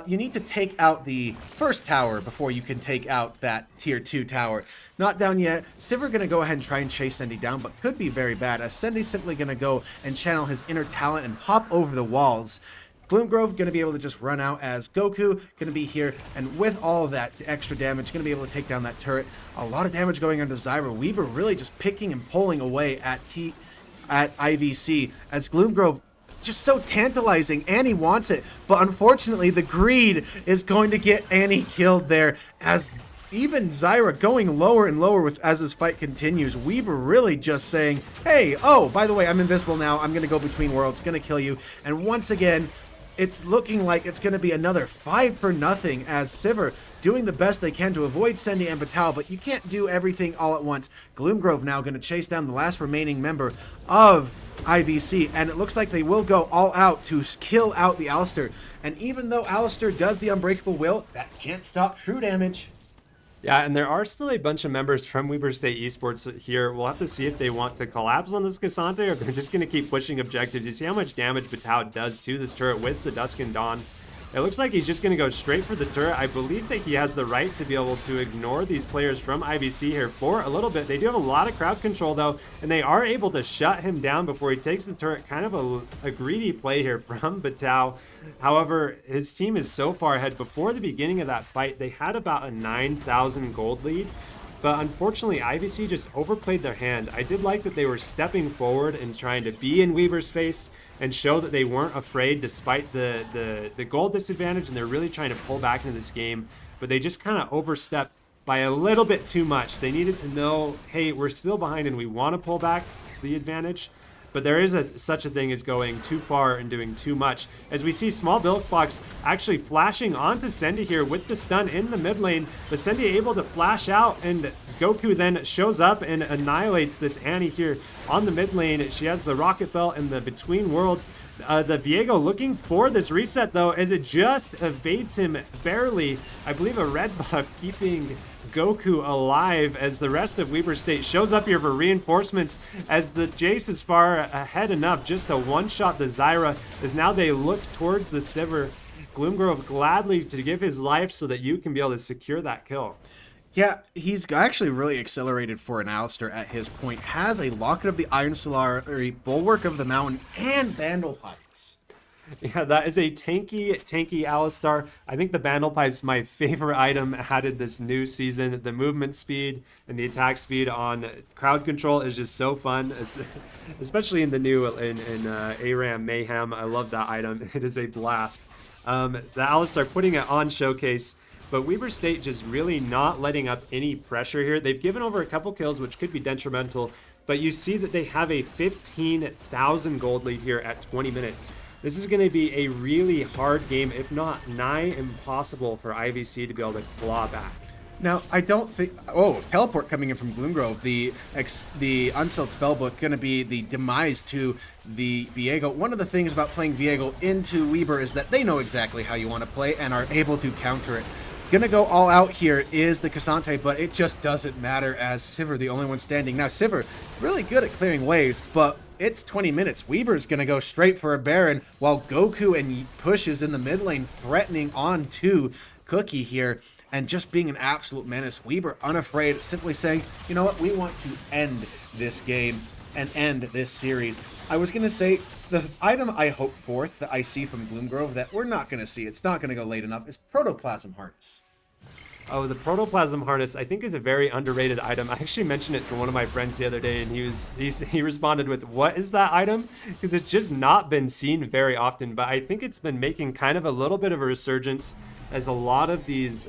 you need to take out the first tower before you can take out that tier 2 tower. Not down yet. Sivir going to go ahead and try and chase Sendy down, but could be very bad, as Sendy's simply going to go and channel his inner talent and hop over the walls. Gloomgrove going to be able to just run out, as Goku going to be here, and with all of that extra damage, going to be able to take down that turret. A lot of damage going onto Zyra. Weaver really just picking and pulling away at IVC, as Gloomgrove just so tantalizing. Annie wants it, but unfortunately the greed is going to get Annie killed there, as even Zyra going lower and lower as this fight continues. Weaver really just saying, hey, oh, by the way, I'm invisible now. I'm going to go between worlds, going to kill you. And once again, it's looking like it's going to be another 5-0, as Sivir doing the best they can to avoid Sendy and Batal, but you can't do everything all at once. Gloomgrove now going to chase down the last remaining member of IVC, and it looks like they will go all out to kill out the Alistar. And even though Alistar does the Unbreakable Will, that can't stop true damage. Yeah, and there are still a bunch of members from Weber State Esports here. We'll have to see if they want to collapse on this Cassante, or if they're just going to keep pushing objectives. You see how much damage Batal does to this turret with the Dusk and Dawn. It looks like he's just going to go straight for the turret. I believe that he has the right to be able to ignore these players from IVC here for a little bit. They do have a lot of crowd control, though, and they are able to shut him down before he takes the turret. Kind of a greedy play here from Batal. However, his team is so far ahead. Before the beginning of that fight, they had about a 9,000 gold lead. But unfortunately, IVC just overplayed their hand. I did like that they were stepping forward and trying to be in Weaver's face and show that they weren't afraid despite the goal disadvantage, and they're really trying to pull back into this game. But they just kind of overstepped by a little bit too much. They needed to know, hey, we're still behind and we want to pull back the advantage. But there is such a thing as going too far and doing too much. As we see Small Bilk Box actually flashing onto Sendy here with the stun in the mid lane. But Sendy able to flash out, and Goku then shows up and annihilates this Annie here on the mid lane. She has the Rocket Belt and the Between Worlds. The Viego looking for this reset, though, as it just evades him barely. I believe a red buff keeping Goku alive, as the rest of Weber State shows up here for reinforcements, as the Jace is far ahead enough just to one-shot the Zyra, as now they look towards the Sivir. Gloomgrove gladly to give his life so that you can be able to secure that kill. Yeah, he's actually really accelerated for an Alistar at his point. Has a Locket of the Iron Solari, Bulwark of the Mountain, and Vandal Pipes. Yeah, that is a tanky Alistar. I think the Vandal Pipe's my favorite item added this new season. The movement speed and the attack speed on crowd control is just so fun, especially in the new in ARAM Mayhem. I love that item. It is a blast. The Alistar putting it on Showcase But Weber State just really not letting up any pressure here. They've given over a couple kills, which could be detrimental, but you see that they have a 15,000 gold lead here at 20 minutes. This is going to be a really hard game, if not nigh impossible for IVC to be able to claw back. Now, I don't think... Oh, teleport coming in from Gloomgrove. The unsealed spellbook going to be the demise to the Viego. One of the things about playing Viego into Weber is that they know exactly how you want to play and are able to counter it. Gonna go all out here is the Cassante, but it just doesn't matter as Sivir, the only one standing. Now, Sivir, really good at clearing waves, but it's 20 minutes. Weber's gonna go straight for a Baron, while Goku and Push is in the mid lane threatening on to Cookie here, and just being an absolute menace. Weber unafraid, simply saying, you know what, we want to end this game and end this series. I was gonna say, the item I hope for that I see from Gloomgrove that we're not going to see, it's not going to go late enough, is Protoplasm Harness. Oh, the Protoplasm Harness, I think, is a very underrated item. I actually mentioned it to one of my friends the other day, and he responded with, "What is that item?" Because it's just not been seen very often, but I think it's been making kind of a little bit of a resurgence as a lot of these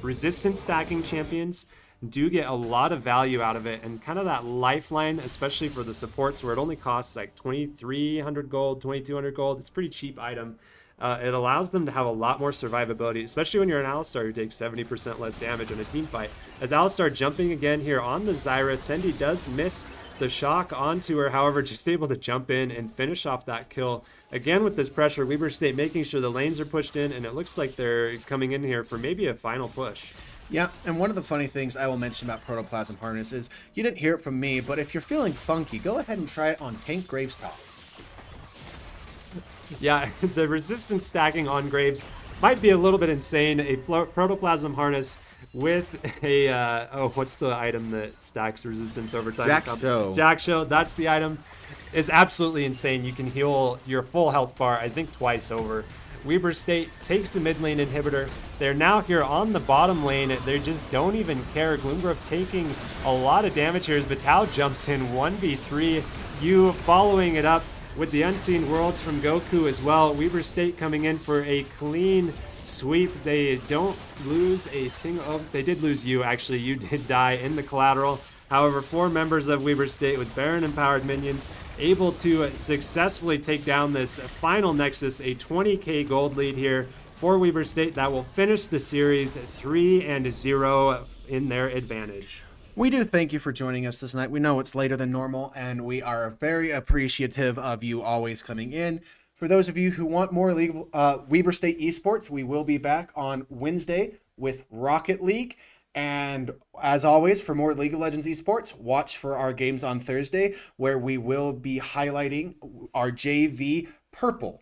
resistance stacking champions do get a lot of value out of it, and kind of that lifeline, especially for the supports where it only costs like 2,300 gold, 2,200 gold. It's a pretty cheap item. It allows them to have a lot more survivability, especially when you're an Alistar who takes 70% less damage in a team fight. As Alistar jumping again here on the Zyra, Sendy does miss the shock onto her, however, just able to jump in and finish off that kill. Again, with this pressure, Weber State making sure the lanes are pushed in, and it looks like they're coming in here for maybe a final push. Yeah, and one of the funny things I will mention about Protoplasm Harness is, you didn't hear it from me, but if you're feeling funky, go ahead and try it on Tank Gravestop. Yeah, the resistance stacking on Graves might be a little bit insane. A Protoplasm Harness with a, what's the item that stacks resistance over time? Jack-Show, that's the item. Is absolutely insane. You can heal your full health bar, I think, twice over. Weber State takes the mid lane inhibitor. They're now here on the bottom lane. They just don't even care. Gloomgrove taking a lot of damage here as Vital jumps in 1v3. You following it up with the Unseen Worlds from Goku as well. Weber State coming in for a clean sweep. They don't lose a single... Oh, they did lose you, actually. You did die in the collateral. However, 4 members of Weber State with Baron-empowered minions able to successfully take down this final Nexus, a 20k gold lead here for Weber State that will finish the series 3-0 in their advantage. We do thank you for joining us this night. We know it's later than normal, and we are very appreciative of you always coming in. For those of you who want more Weber State esports, we will be back on Wednesday with Rocket League. And as always, for more League of Legends esports, watch for our games on Thursday, where we will be highlighting our JV Purple